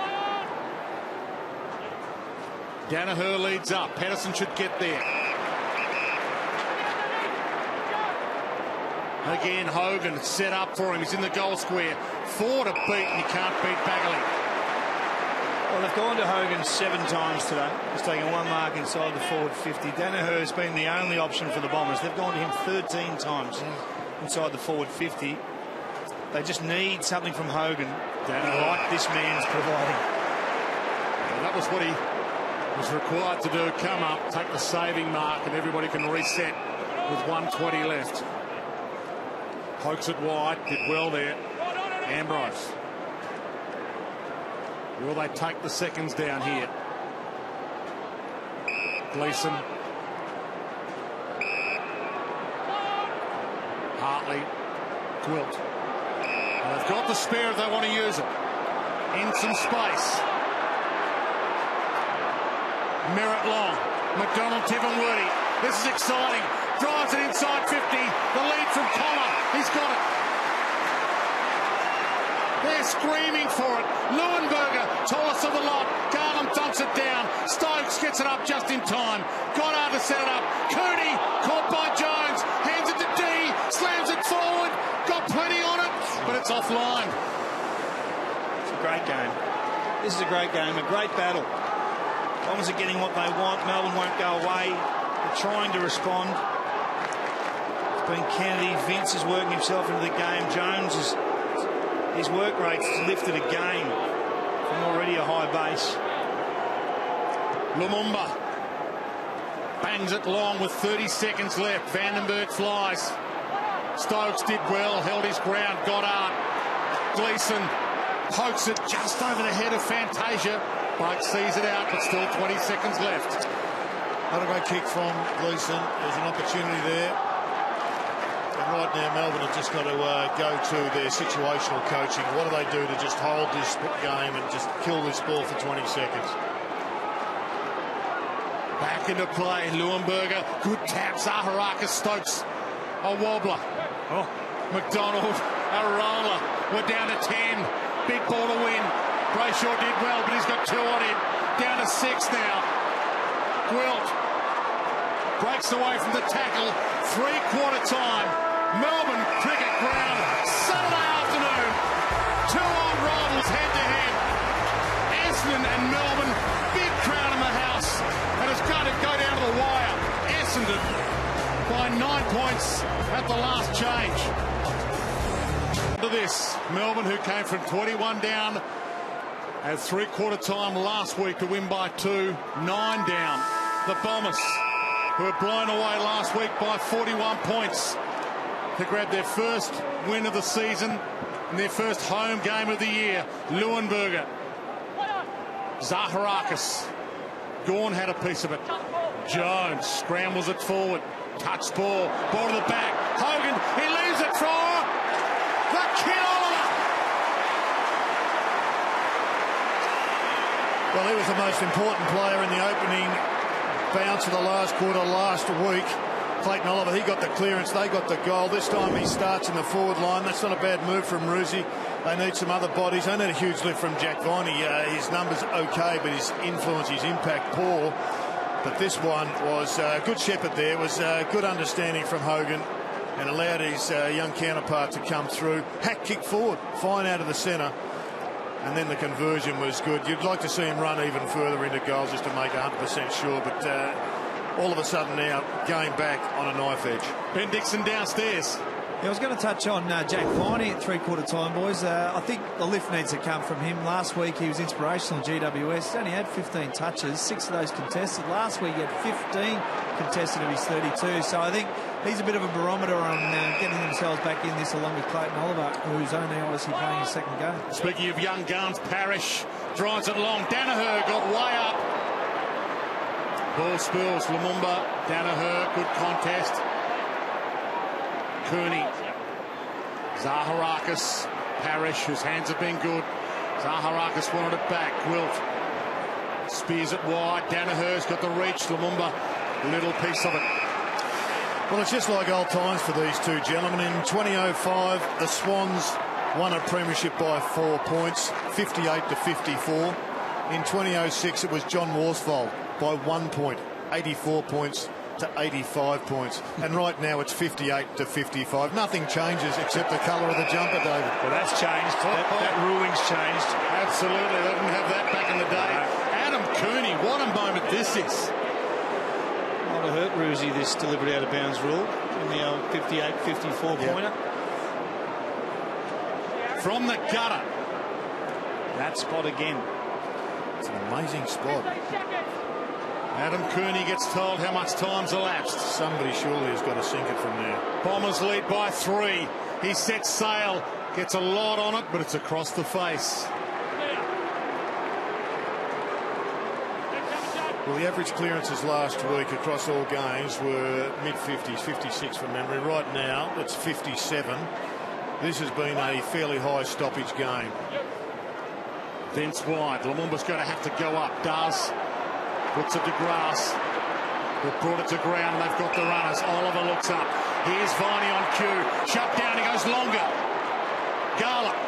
Danaher leads up. Patterson should get there. Again, Hogan set up for him. He's in the goal square. 4 to beat, and you can't beat Bagley. Well, they've gone to Hogan 7 times today. He's taken 1 mark inside the forward 50. Danaher has been the only option for the Bombers. They've gone to him 13 times inside the forward 50. They just need something from Hogan like this man's providing. Well, that was what he was required to do. Come up, take the saving mark, and everybody can reset with 1:20 left. Pokes it wide, did well there. Ambrose. Will they take the seconds down here? Gleeson. Hartley. Gwilt. Well, they've got the spare if they want to use it. In some space. Merritt long. McDonald, Tipperwoody. This is exciting. Drives it inside 50. The lead from Connor. He's got it. They're screaming for it. Leuenberger, tallest of the lot. Garland dumps it down. Stokes gets it up just in time. Goddard to set it up. Cooney caught by Jones. Hands it to D. Slams it forward. Got plenty on it, but it's offline. It's a great game. This is a great game, a great battle. Bombers are getting what they want. Melbourne won't go away. They're trying to respond. It's been Kennedy. Vince is working himself into the game. Jones is... His work rate's lifted again from already a high base. Lumumba bangs it long with 30 seconds left. Vandenberg flies. Stokes did well, held his ground. Goddard. Gleeson pokes it just over the head of Fantasia. Blake sees it out, but still 20 seconds left. Not a great kick from Gleeson. There's an opportunity there. And right now, Melbourne have just got to go to their situational coaching. What do they do to just hold this game and just kill this ball for 20 seconds? Back into play. Leuenberger. Good tap. Zaharakis. Stokes. A wobbler. Oh. McDonald. A roller. We're down to 10. Big ball to win. Brayshaw did well, but he's got 2 on him. Down to 6 now. Gwilt breaks away from the tackle. Three-quarter time. Melbourne Cricket Ground. Saturday afternoon. 2 old rivals head-to-head. Essendon and Melbourne. Big crowd in the house. And it's going to go down to the wire. Essendon defeated by 9 points at the last change. To this, Melbourne, who came from 21 down at three-quarter time last week to win by 2, 9 down. The Bombers, who were blown away last week by 41 points to grab their first win of the season and their first home game of the year. Leuenberger, Zaharakis, Gawn had a piece of it. Jones scrambles it forward. Touch ball to the back. Hogan, he leaves it for the kid Oliver. Well, he was the most important player in the opening bounce of the last quarter last week. Clayton Oliver, he got the clearance, they got the goal. This time he starts in the forward line. That's not a bad move from Ruzi. They need some other bodies. They need a huge lift from Jack Viney. His numbers okay, but his influence, his impact poor. But this one was good shepherd there. It was good understanding from Hogan and allowed his young counterpart to come through. Hack kick forward, fine out of the centre. And then the conversion was good. You'd like to see him run even further into goals just to make 100% sure. But all of a sudden now, game back on a knife edge. Ben Dixon downstairs. Yeah, I was going to touch on Jack Viney at three-quarter time, boys. I think the lift needs to come from him. Last week he was inspirational in GWS. He's only had 15 touches, 6 of those contested. Last week he had 15 contested of his 32. So I think he's a bit of a barometer on getting themselves back in this, along with Clayton Oliver, who's only obviously playing his second game. Speaking of young guns, Parrish drives it long. Danaher got way up. Ball spills. Lumumba, Danaher, good contest. Cooney, Zaharakis, Parrish, whose hands have been good. Zaharakis wanted it back. Wilt spears it wide. Danaher's got the reach. Lumumba, little piece of it. Well, it's just like old times for these two gentlemen. In 2005, the Swans won a premiership by 4 points, 58 to 54. In 2006, it was John Worsfold by 1 point, 84 points to 85 points. And right now it's 58 to 55. Nothing changes except the colour of the jumper, David. Well, that's changed. That ruling's changed. Absolutely. They didn't have that back in the day. Adam Cooney, what a moment this is. Might have hurt Ruzi, this deliberate out of bounds rule in the old 58-54 pointer. From the gutter. That spot again. It's an amazing spot. Adam Cooney gets told how much time's elapsed. Somebody surely has got to sink it from there. Bombers lead by 3. He sets sail, gets a lot on it, but it's across the face. Well, the average clearances last week across all games were mid-50s, 56 from memory. Right now, it's 57. This has been a fairly high stoppage game. Vince White, Lumumba's going to have to go up. Does. Puts it to grass. They've brought it to ground. They've got the runners. Oliver looks up. Here's Viney on cue. Shut down. He goes longer. Garlick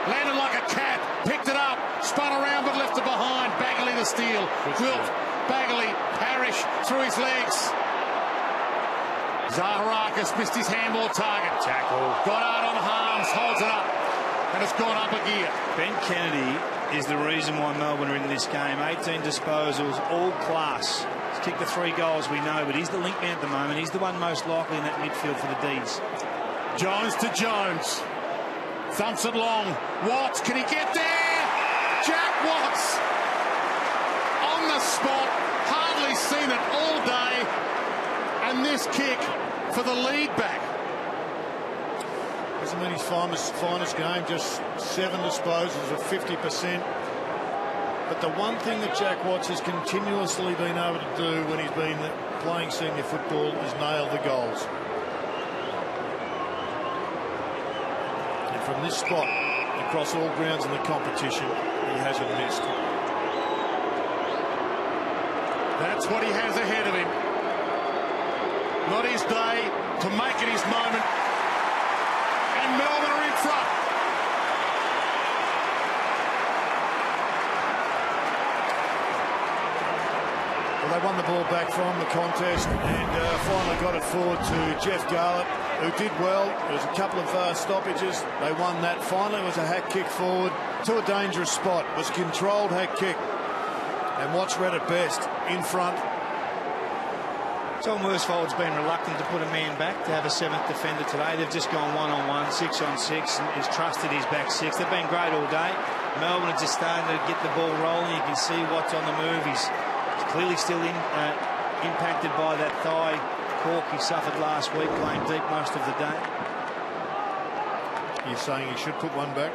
landed like a cat. Picked it up. Spun around but left it behind. Bagley the steal. Wilt. Bagley. Parrish through his legs. Zaharakis missed his handball target. Tackle. Got out on Harms. Holds it up. And it's gone up a gear. Ben Kennedy is the reason why Melbourne are in this game. 18 disposals, all class. He's kicked the 3 goals, we know, but he's the link man at the moment. He's the one most likely in that midfield for the D's. Jones to Jones. Thumps it long. Watts, can he get there? Jack Watts on the spot. Hardly seen it all day. And this kick for the lead back. Hasn't been his finest game, just 7 disposals of 50%. But the one thing that Jack Watts has continuously been able to do when he's been playing senior football is nail the goals. And from this spot, across all grounds in the competition, he hasn't missed. That's what he has ahead of him. Not his day to make it his moment. And Melbourne are in front. Well, they won the ball back from the contest and finally got it forward to Jeff Garlett, who did well. There was a couple of stoppages. They won that. Finally, it was a hack kick forward to a dangerous spot. It was a controlled hack kick. And Watts read it best. In front. Tom Worsfold's been reluctant to put a man back to have a 7th defender today. They've just gone 1-on-1, 6-on-6, and he's trusted his back 6. They've been great all day. Melbourne are just starting to get the ball rolling. You can see what's on the move. He's clearly still impacted by that thigh cork he suffered last week, playing deep most of the day. You're saying he should put one back?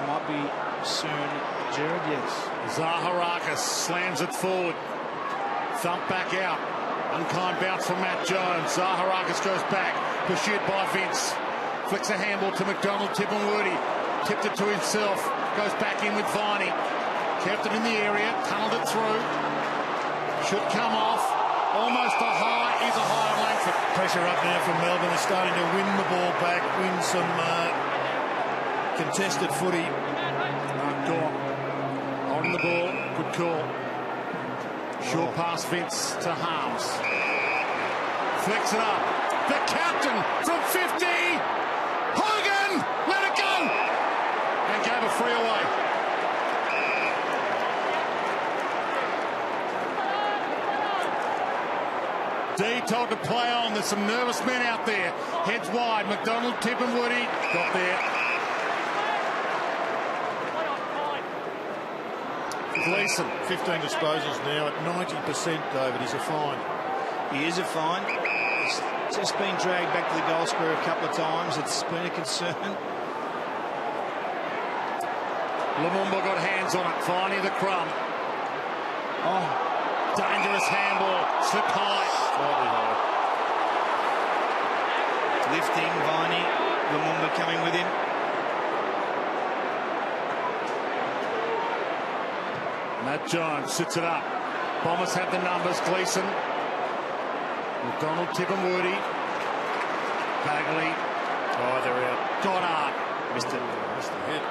Might be soon, Gerard, yes. Zaharakis slams it forward. Thump back out. Unkind bounce from Matt Jones. Zaharakis goes back. Pursued by Vince. Flicks a handball to McDonald. Tipungwuti tipped it to himself. Goes back in with Viney. Kept it in the area. Tunneled it through. Should come off. Almost a high. Is a high on Langford. Pressure up now from Melbourne. They're starting to win the ball back. Win some contested footy. Gone. Holding the ball. Good call. Short pass Vince to Harms. Flicks it up. The captain from 50. Hogan, let it go. And gave a free away. D told to play on. There's some nervous men out there. Heads wide. McDonald, Tipungwuti got there. Gleeson. 15 disposals now at 90%, David. He's a find. He is a find. He's just been dragged back to the goal square a couple of times. It's been a concern. Lumumba got hands on it. Finally the crumb. Oh, dangerous handball. Slipped high. Slightly high. Lifting, Viney. Lumumba coming with him. Matt Jones sits it up. Bombers have the numbers. Gleeson. McDonald, Tipungwuti. Bagley. Oh, they're out. Goddard. Missed the head.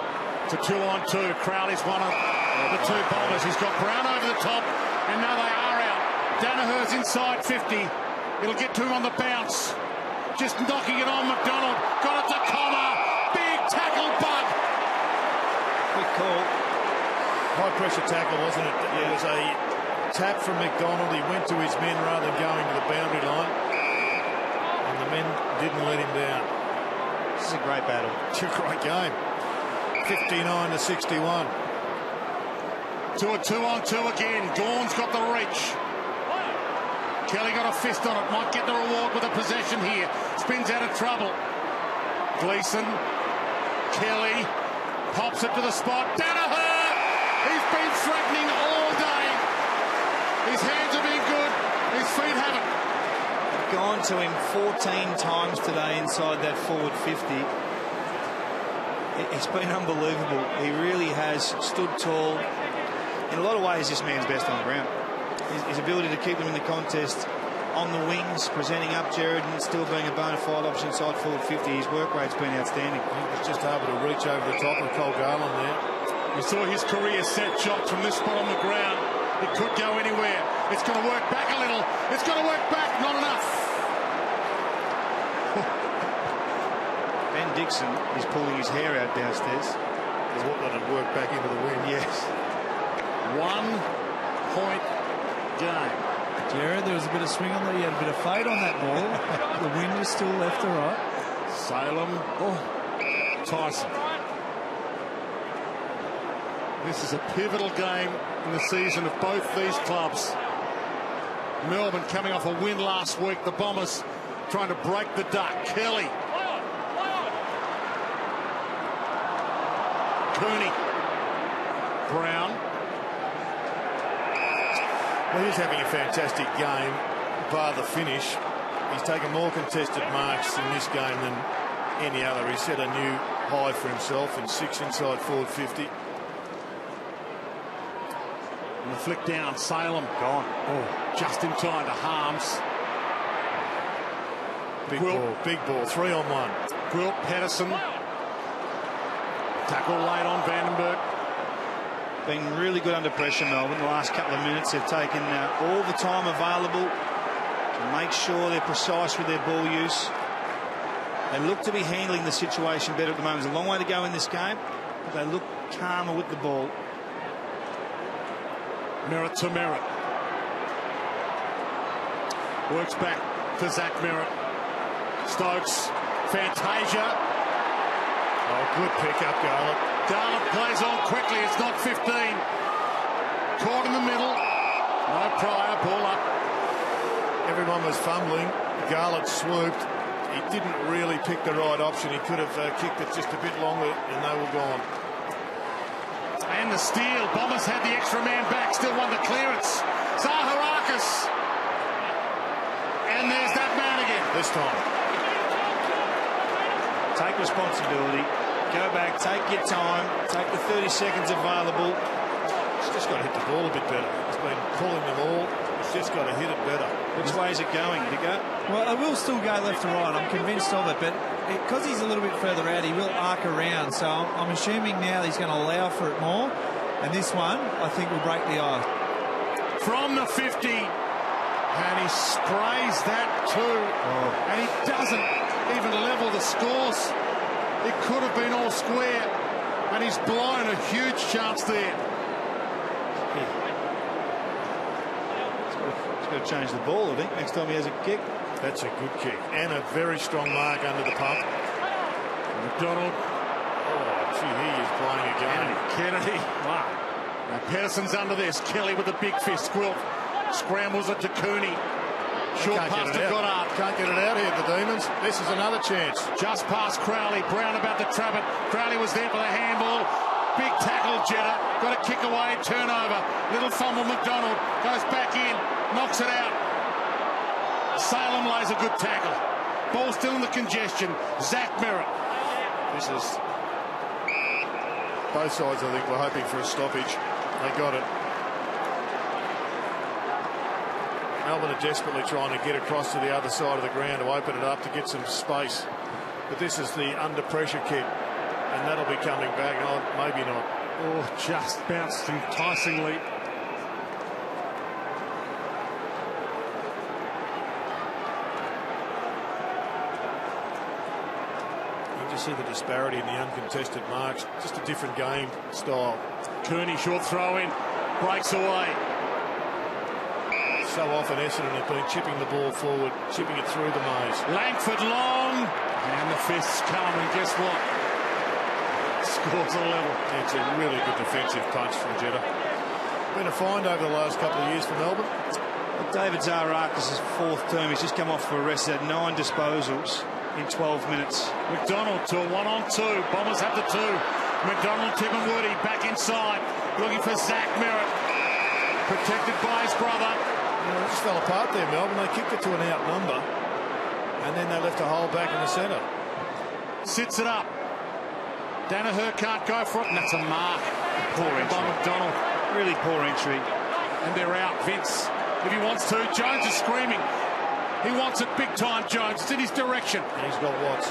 It's a 2-on-2. Crowley's one of the two Bombers. He's got Brown over the top, and now they are out. Danaher's inside 50. It'll get to him on the bounce. Just knocking it on McDonald. Got it to Connor. Big tackle, Bug. Good call. High pressure tackle, wasn't it? Yeah. It was a tap from McDonald. He went to his men rather than going to the boundary line. And the men didn't let him down. This is a great battle. It's a great game. 59-61. To a 2-on-2 again. Gawn's got the reach. Kelly got a fist on it. Might get the reward with a possession here. Spins out of trouble. Gleeson. Kelly. Pops it to the spot. Danaher! He's been threatening all day. His hands have been good. His feet haven't. Gone to him 14 times today inside that forward 50. It's been unbelievable. He really has stood tall. In a lot of ways, this man's best on the ground. His ability to keep them in the contest on the wings, presenting up Gerard and still being a bona fide option inside forward 50. His work rate's been outstanding. He was just able to reach over the top of Cole Garland there. We saw his career set shots from this spot on the ground. It could go anywhere. It's going to work back a little. It's going to work back. Not enough. Ben Dixon is pulling his hair out downstairs. He's wanting to work back into the wind. Yes. 1 point game. Gerard, there was a bit of swing on there. He had a bit of fade on that ball. The wind was still left to right. Salem. Oh, Tyson. This is a pivotal game in the season of both these clubs. Melbourne coming off a win last week. The Bombers trying to break the duck. Kelly. Cooney. Brown. Well, he's having a fantastic game, bar the finish. He's taken more contested marks in this game than any other. He set a new high for himself in 6 inside forward 50. And the flick down, Salem gone. Oh, just in time to Harms. Big ball, 3-on-1. Gwilt, Pedersen. Tackle late on Vandenberg. Been really good under pressure, Melbourne. The last couple of minutes, they've taken all the time available to make sure they're precise with their ball use. They look to be handling the situation better at the moment. There's a long way to go in this game, but they look calmer with the ball. Merritt to Merritt. Works back to Zach Merritt. Stokes. Fantasia. Oh, good pick-up, Garlett. Garlett plays on quickly. It's not 15. Caught in the middle. No prior. Ball up. Everyone was fumbling. Garlett swooped. He didn't really pick the right option. He could have kicked it just a bit longer and they were gone. And the steal. Bombers had the extra man back. Still won the clearance. Zaharakis. And there's that man again. This time. Take responsibility. Go back. Take your time. Take the 30 seconds available. He's just got to hit the ball a bit better. He's been pulling them all. He's just got to hit it better. Which way is it going, Dicker? Well, it will still go left to right. I'm convinced of it, but because he's a little bit further out, he will arc around. So I'm assuming now he's going to allow for it more. And this one, I think, will break the eye. From the 50. And he sprays that too. Oh. And he doesn't even level the scores. It could have been all square. And he's blown a huge chance there. He's got to change the ball, I think, next time he has a kick. That's a good kick. And a very strong mark under the pump. McDonald. Oh, gee, he is playing a game. Kennedy. Wow. Now Pedersen's under this. Kelly with the big fist. Quilt scrambles it to Cooney. Short pass to Goddard. Can't get it out here, the Demons. This is another chance. Just past Crowley. Brown about to trap it. Crowley was there for the handball. Big tackle, Jetta. Got a kick away, turnover. Little fumble, McDonald. Goes back in. Knocks it out. Salem lays a good tackle. Ball still in the congestion. Zach Merritt. This is... Both sides, I think, were hoping for a stoppage. They got it. Melbourne are desperately trying to get across to the other side of the ground to open it up to get some space. But this is the under pressure kick, and that'll be coming back. Oh, maybe not. Oh, just bounced enticingly. You just see the disparity in the uncontested marks. Just a different game style. Cooney, short throw in, breaks away. So often Essendon have been chipping the ball forward, chipping it through the maze. Langford long, and the fists come, and guess what? Scores a level. It's a really good defensive punch from Jetta. Been a find over the last couple of years for Melbourne. David Zaharakis' fourth term. He's just come off for a rest. He's had 9 disposals in 12 minutes. McDonald to a 1-on-2. Bombers have the 2. McDonald, Tim and Woody back inside, looking for Zach Merritt. Protected by his brother. It just fell apart there, Melbourne. They kicked it to an out number, and then they left a hole back in the centre. Sits it up. Danaher can't go for it, and that's a mark. Poor entry. By McDonald. Really poor entry. And they're out. Vince, if he wants to. Jones is screaming. He wants it big time, Jones. It's in his direction. And he's got Watts.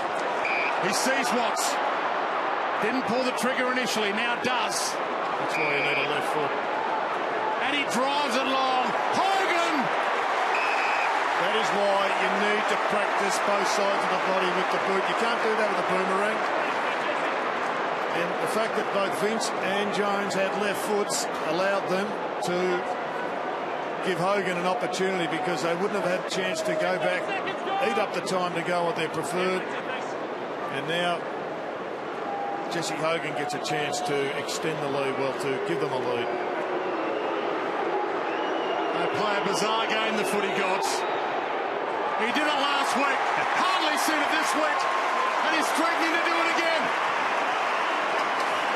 He sees Watts. Didn't pull the trigger initially, now does. That's why you need a left foot. And he drives it long. Hogan! That is why you need to practice both sides of the body with the boot. You can't do that with a boomerang. And the fact that both Vince and Jones had left foots allowed them to give Hogan an opportunity, because they wouldn't have had a chance to go back, eat up the time to go what they preferred. And now Jesse Hogan gets a chance to extend the lead, well, to give them a lead. They play a bizarre game, the footy gods. He did it last week, hardly seen it this week, and he's threatening to do it again.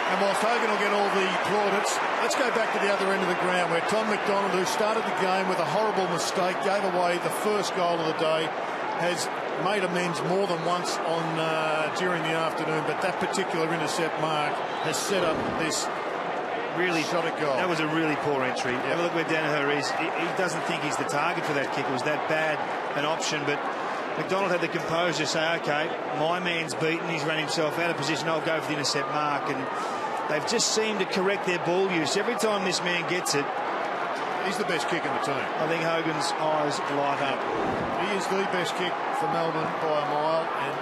And whilst Hogan will get all the plaudits, let's go back to the other end of the ground, where Tom McDonald, who started the game with a horrible mistake, gave away the first goal of the day, has made amends more than once on during the afternoon, but that particular intercept mark has set up this really shot at goal. That was a really poor entry. Have a look where Danaher is. He doesn't think he's the target for that kick. It was that bad an option, but McDonald had the composure to say, okay, my man's beaten, he's run himself out of position, I'll go for the intercept mark. And they've just seemed to correct their ball use. Every time this man gets it, he's the best kick in the team. I think Hogan's eyes light up. He is the best kick for Melbourne by a mile, and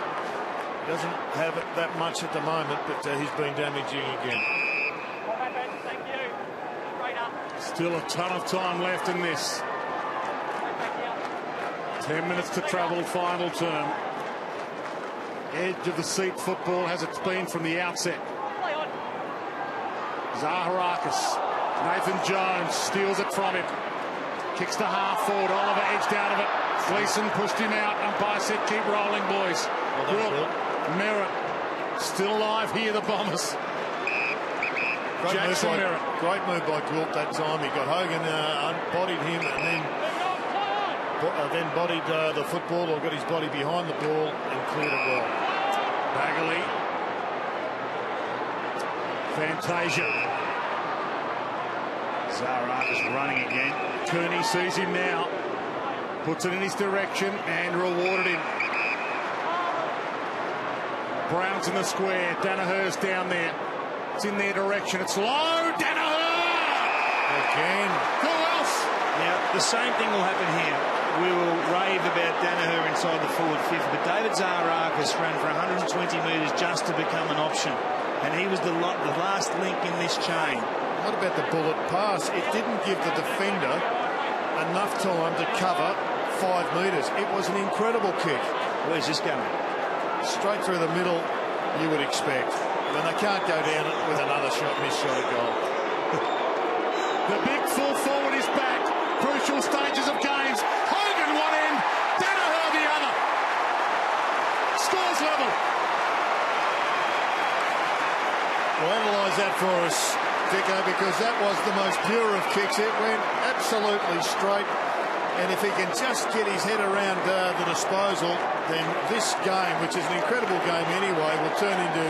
doesn't have it that much at the moment, but he's been damaging again. Still a ton of time left in this. 10 minutes to travel, final term. Edge of the seat football as it's been from the outset. Zaharakis, Nathan Jones steals it from him. Kicks to half forward, Oliver edged out of it. Gleeson pushed him out, umpire said keep rolling, boys. Merritt still alive here, the Bombers. Jackson Merritt. Great move by Gould that time. He got Hogan, unbodied him, and then bodied the football, or got his body behind the ball and cleared it well. Bagley. Fantasia. Zaharakis running again. Kearney sees him now. Puts it in his direction and rewarded him. Brown's in the square. Danaher's down there. It's in their direction. It's low. Danaher! Again. Who else? Now, the same thing will happen here. We will rave about Danaher inside the forward fifth, but David Zaharakis ran for 120 metres just to become an option, and he was the last link in this chain. What about the bullet pass? It didn't give the defender enough time to cover 5 metres. It was an incredible kick. Where's this going? Straight through the middle, you would expect. When they can't go down with another missed shot at goal. The big full forward is back. Crucial stages of games. Hogan one end, Danaher the other. Scores level. Well, analyse that for us, Dicko, because that was the most pure of kicks. It went absolutely straight. And if he can just get his head around the disposal, then this game, which is an incredible game anyway, will turn into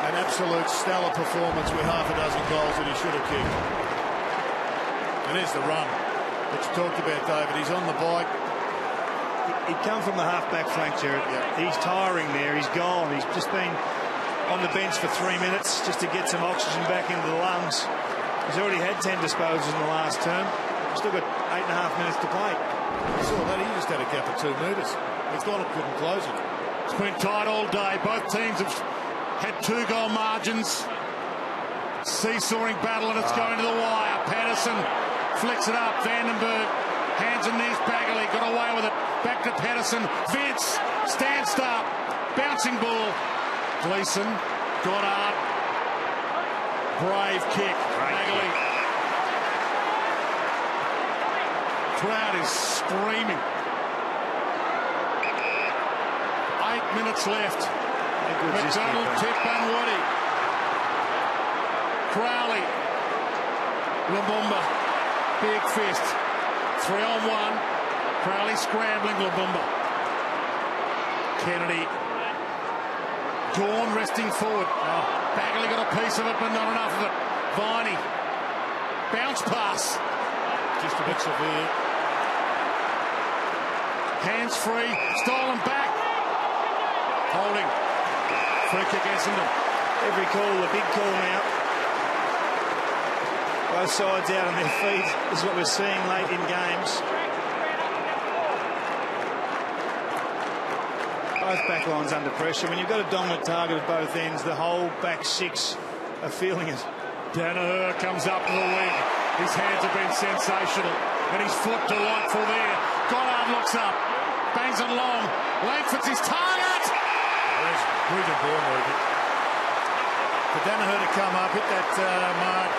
an absolute stellar performance with half a dozen goals that he should have kicked. And there's the run that you talked about, David. He's on the bike. He'd come from the half-back flank, Jared. Yeah. He's tiring there. He's gone. He's just been on the bench for 3 minutes just to get some oxygen back into the lungs. He's already had 10 disposals in the last term. Still got 8.5 minutes to play. You saw that. He just had a gap of 2 metres. He thought it couldn't close it. It's been tight all day. Both teams have had 2-goal margins. Seesawing battle, and it's going to the wire. Patterson flicks it up. Vandenberg, hands and knees. Bagley got away with it. Back to Patterson. Vince, stand start. Bouncing ball. Gleeson, Goddard. Brave kick. Bagley. Crowd is screaming. 8 minutes left. McDonald, Tippin, Woody. Crowley. Lumumba. Big fist. 3-on-1. Crowley scrambling. Lumumba. Kennedy. Gawn resting forward. Bagley got a piece of it, but not enough of it. Viney. Bounce pass. Just a bit severe. Hands free. Stolen back. Holding. Free kick Essendon. Every call, a big call now. Both sides out on their feet. This is what we're seeing late in games. Both back lines under pressure. When you've got a dominant target at both ends, the whole back six are feeling it. Danaher comes up to the wing. His hands have been sensational. And his foot delightful there. Goddard looks up. Bangs it long. Langford's his target. There's brilliant ball movement. For Danaher to come up, hit that mark,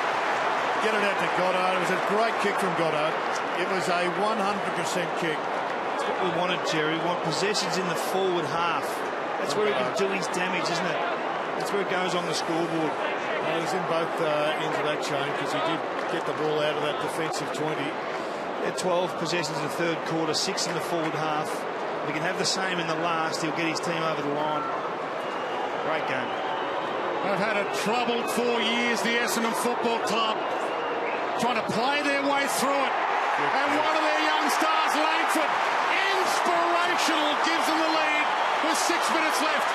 get it out to Goddard. It was a great kick from Goddard. It was a 100% kick. That's what we wanted, Jerry. We want possessions in the forward half. That's where he can do his damage, isn't it? That's where it goes on the scoreboard. Well, he was in both ends of that chain because he did get the ball out of that defensive 20. He had 12 possessions in the third quarter, 6 in the forward half. If he can have the same in the last, he'll get his team over the line. Great game. They've had a troubled 4 years, the Essendon Football Club, trying to play their way through it. And one of their young stars, Langford, inspirational, gives them the lead with 6 minutes left.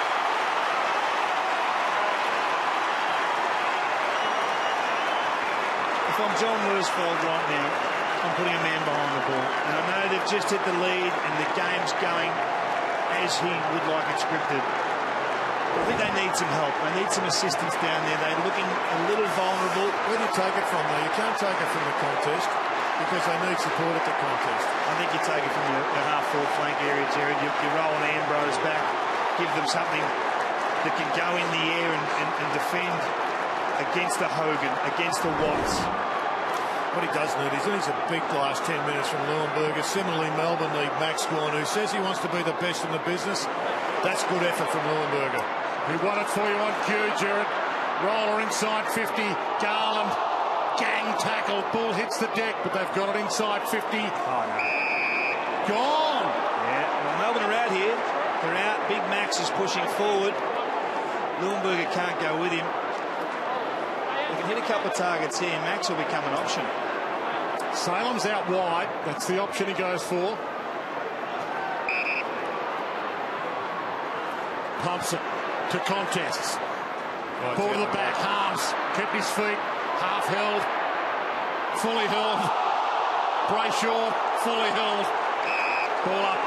If I'm John Worsfold right now, I'm putting a man behind the ball. And I know they've just hit the lead and the game's going as he would like it scripted. But I think they need some help. They need some assistance down there. They're looking a little vulnerable. Where do you take it from, though? You can't take it from the contest. because they need support at the contest. I think you take it from your half-forward flank area, Jared. You roll an Ambrose back, give them something that can go in the air and defend against the Hogan, against the Watts. What he does need is a big last 10 minutes from Leuenberger. Similarly, Melbourne need Max Gawn, who says he wants to be the best in the business. That's good effort from Leuenberger. He won it for you on cue, Jared. Roller inside 50. Garland, gang tackle. Ball hits the deck, but they've got it inside 50. Oh, no. Gone! Yeah, well, Melbourne are out here. They're out. Big Max is pushing forward. Leuenberger can't go with him. They can hit a couple of targets here. Max will become an option. Salem's out wide. That's the option he goes for. Pumps it to contests. Ball to the back, Harms. Kept his feet. Half held. Fully held. Brayshaw. Fully held. Ball up.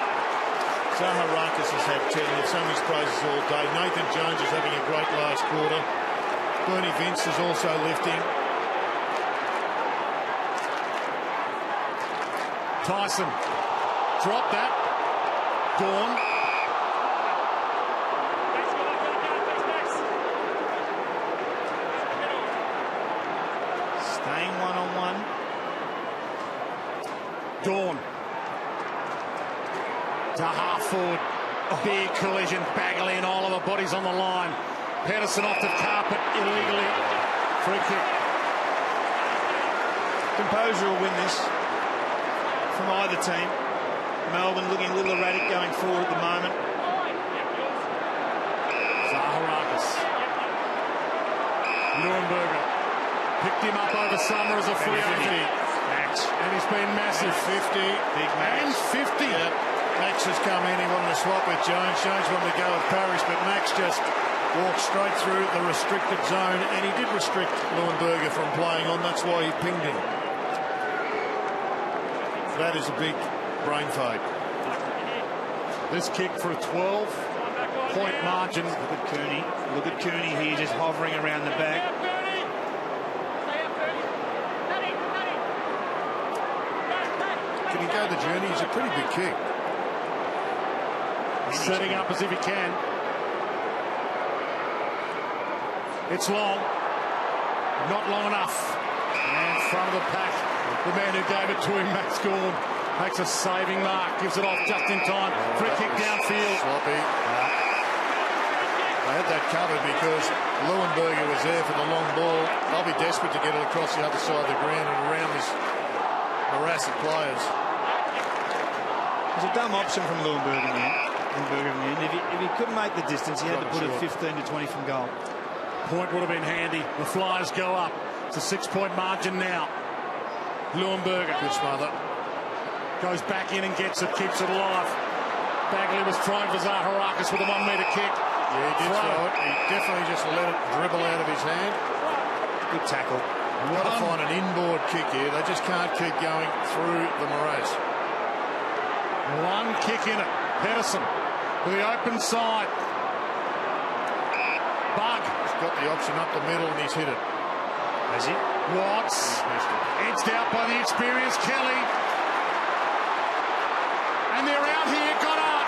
Zaharakis has had 10. He's sung his praises all day. Nathan Jones is having a great last quarter. Bernie Vince is also lifting. Tyson. Drop that. Gawn. Staying one-on-one. Gawn. To half forward. Big collision. Bagley and Oliver. Bodies on the line. Pedersen off the carpet illegally. Free kick. Composure will win this from either team. Melbourne looking a little erratic going forward at the moment. Zaharakis. Leuenberger. Picked him up over summer as a free agent. Max. And he's been massive. 50. Big Max. And 50. Yep. Max has come in. He wanted to swap with Jones. Jones wanted to go with Parrish, but Max just walked straight through the restricted zone, and he did restrict Leuenberger from playing on. That's why he pinged him. That is a big brain fade. This kick for a 12-point margin. Look at Cooney. Look at Cooney here, just hovering around the back. Can he go the journey? It's a pretty big kick. Setting up as if he can. It's long. Not long enough. And front of the pack. The man who gave it to him, Max Gawn, makes a saving mark. Gives it off just in time. Free kick downfield. Sloppy. They had that covered because Leuenberger was there for the long ball. They'll be desperate to get it across the other side of the ground and around this morass of players. It was a dumb option from Leuenberger in the end. If he couldn't make the distance, he had to put it 15 to 20 from goal. Point would have been handy. The Flyers go up. It's a 6-point margin now. Leuenberger. Good smother. Goes back in and gets it, keeps it alive. Bagley was trying for Zaharakis with a 1-metre kick. Yeah, he did throw it. He definitely just let it dribble out of his hand. Good tackle. We've got to find an inboard kick here. They just can't keep going through the morass. One kick in it. Pedersen to the open side. Bug. He's got the option up the middle and he's hit it. Has he? Watts. Edged out by the experienced Kelly. And they're out here. Got up.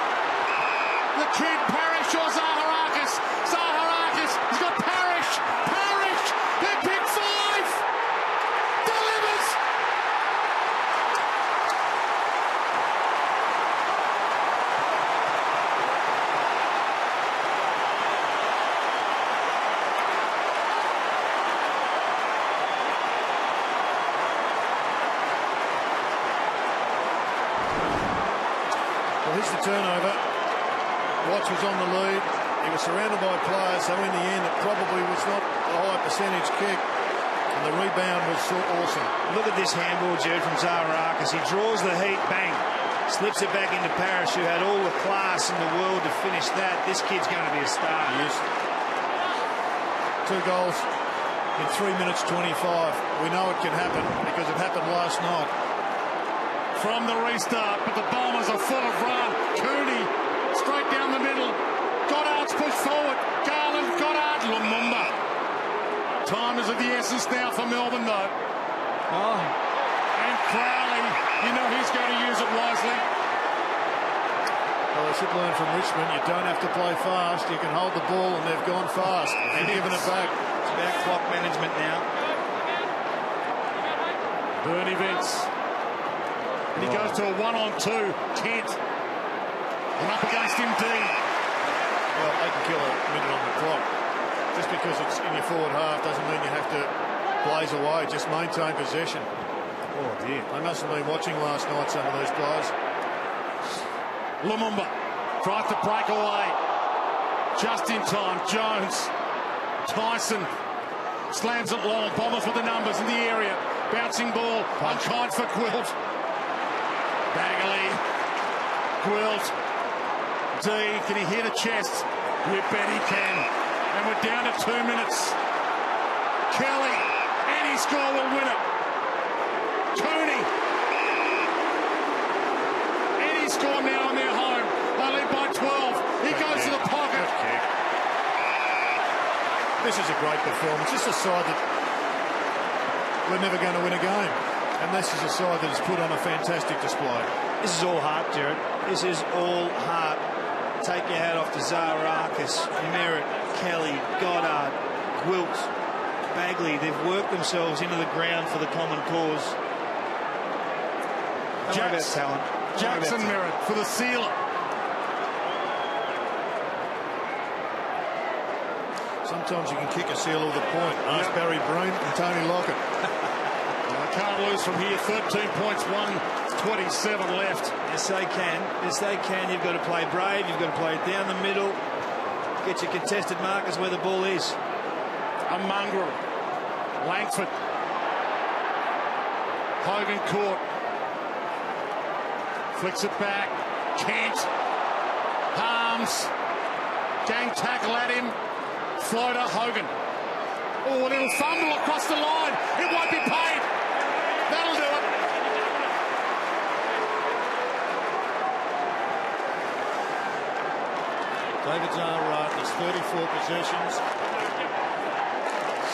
The kid, Parrish or Zaharakis. Zaharakis. He's got Parrish. Parrish. They're pick 5. Delivers. Well, here's the turnover. Watts was on the lead. He was surrounded by players, so in the end it probably was not a high percentage kick. And the rebound was so awesome. Look at this handball, Jared, from Zaharakis. He draws the heat, bang. Slips it back into Parrish, who had all the class in the world to finish that. This kid's going to be a star. Yes. 2 goals in 3 minutes 25. We know it can happen because it happened last night. From the restart, but the Bombers are full of run. Cooney straight down the middle. Goddard's pushed forward. Garland, Goddard, Lumumba. Time is of the essence now for Melbourne, though. Oh, And Crowley, you know he's going to use it wisely. Well, they should learn from Richmond. You don't have to play fast. You can hold the ball, and they've gone fast and given it back. It's about clock management now. Bernie Vince. And he goes to a 1-on-2. Kent. And up against him, D. Well, they can kill a minute on the clock. Just because it's in your forward half doesn't mean you have to blaze away. Just maintain possession. Oh, dear. They must have been watching last night, some of these players. Lumumba tried to break away. Just in time. Jones. Tyson slams it long. Bombers with the numbers in the area. Bouncing ball. Unkind for Quilt. Bagley. Quilt. D. Can he hit a chest? You bet he can. And we're down to 2 minutes. Kelly. Any score will win it. Cooney. Any score now and they're home. They lead by 12. He goes to the pocket. This is a great performance. This is a side that we're never going to win a game. And this is a side that has put on a fantastic display. This is all heart, Jared. This is all heart. Take your hat off to Zaharakis, Merritt, Kelly, Goddard, Gwilt, Bagley. They've worked themselves into the ground for the common cause. Don't worry about talent. Jackson Merritt for the sealer. Sometimes you can kick a seal with a point. Ask Barry Broom and Tony Lockett. Well, they can't lose from here. 13 points, 1:27 left. Yes, they can. Yes, they can. You've got to play brave. You've got to play down the middle. Get your contested markers where the ball is. A mongrel. Langford. Hogan caught. Flicks it back. Kent. Harms. Gang tackle at him. Floater. Hogan. Oh, a little fumble across the line. It won't be paid. That'll do it. David Zaharakis, there's 34 possessions,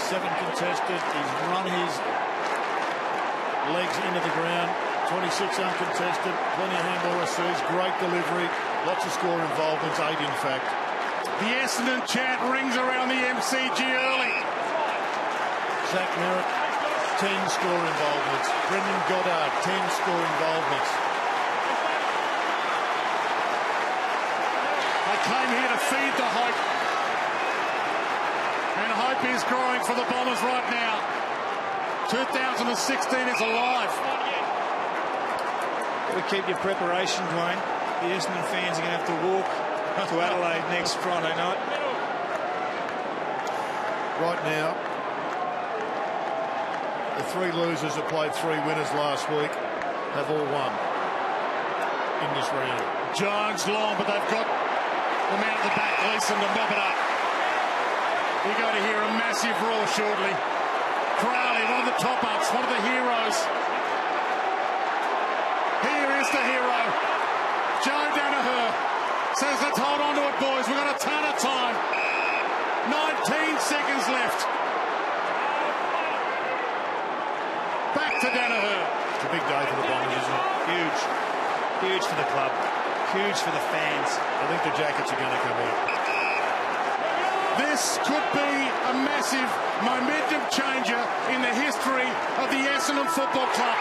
7 contested. He's run his legs into the ground, 26 uncontested, plenty of handball receives, great delivery, lots of score involvements, 8 in fact. The Essendon chant rings around the MCG early. Zach Merritt, 10 score involvements. Brendan Goddard, 10 score involvements. They came here to feed the hope. And hope is growing for the Bombers right now. 2016 is alive. We keep your preparation, Dwayne. The Essendon fans are going to have to walk to Adelaide next Friday night. Right now, the 3 losers that played 3 winners last week have all won in this round. Jones long, but they've got the man at the back, Gleeson, to mop it up. You're going to hear a massive roar shortly. Crowley, one of the top-ups, one of the heroes. Here is the hero. Joe Danaher says, let's hold on to it, boys. We've got a ton of time. 19 seconds left. Back to Danaher. It's a big day for the Bombers, isn't it? Huge. Huge for the club. Huge for the fans. I think the Jackets are going to come out. This could be a massive momentum changer in the history of the Essendon Football Club.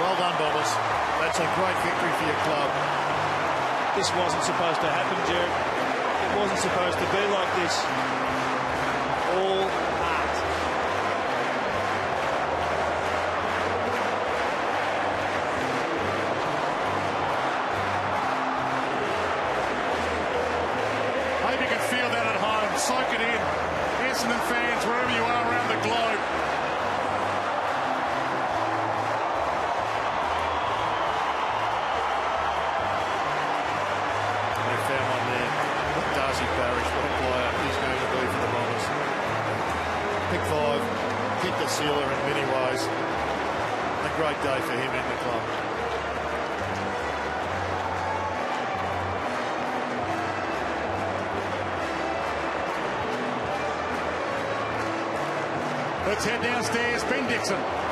Well done, Bombers. That's a great victory for your club. This wasn't supposed to happen, Jared. It wasn't supposed to be like this. All heart. Hope you can feel that at home. Soak it in. Essendon fans, wherever you are around the globe. Hit the sealer in many ways. A great day for him and the club. Let's head downstairs. Ben Dixon.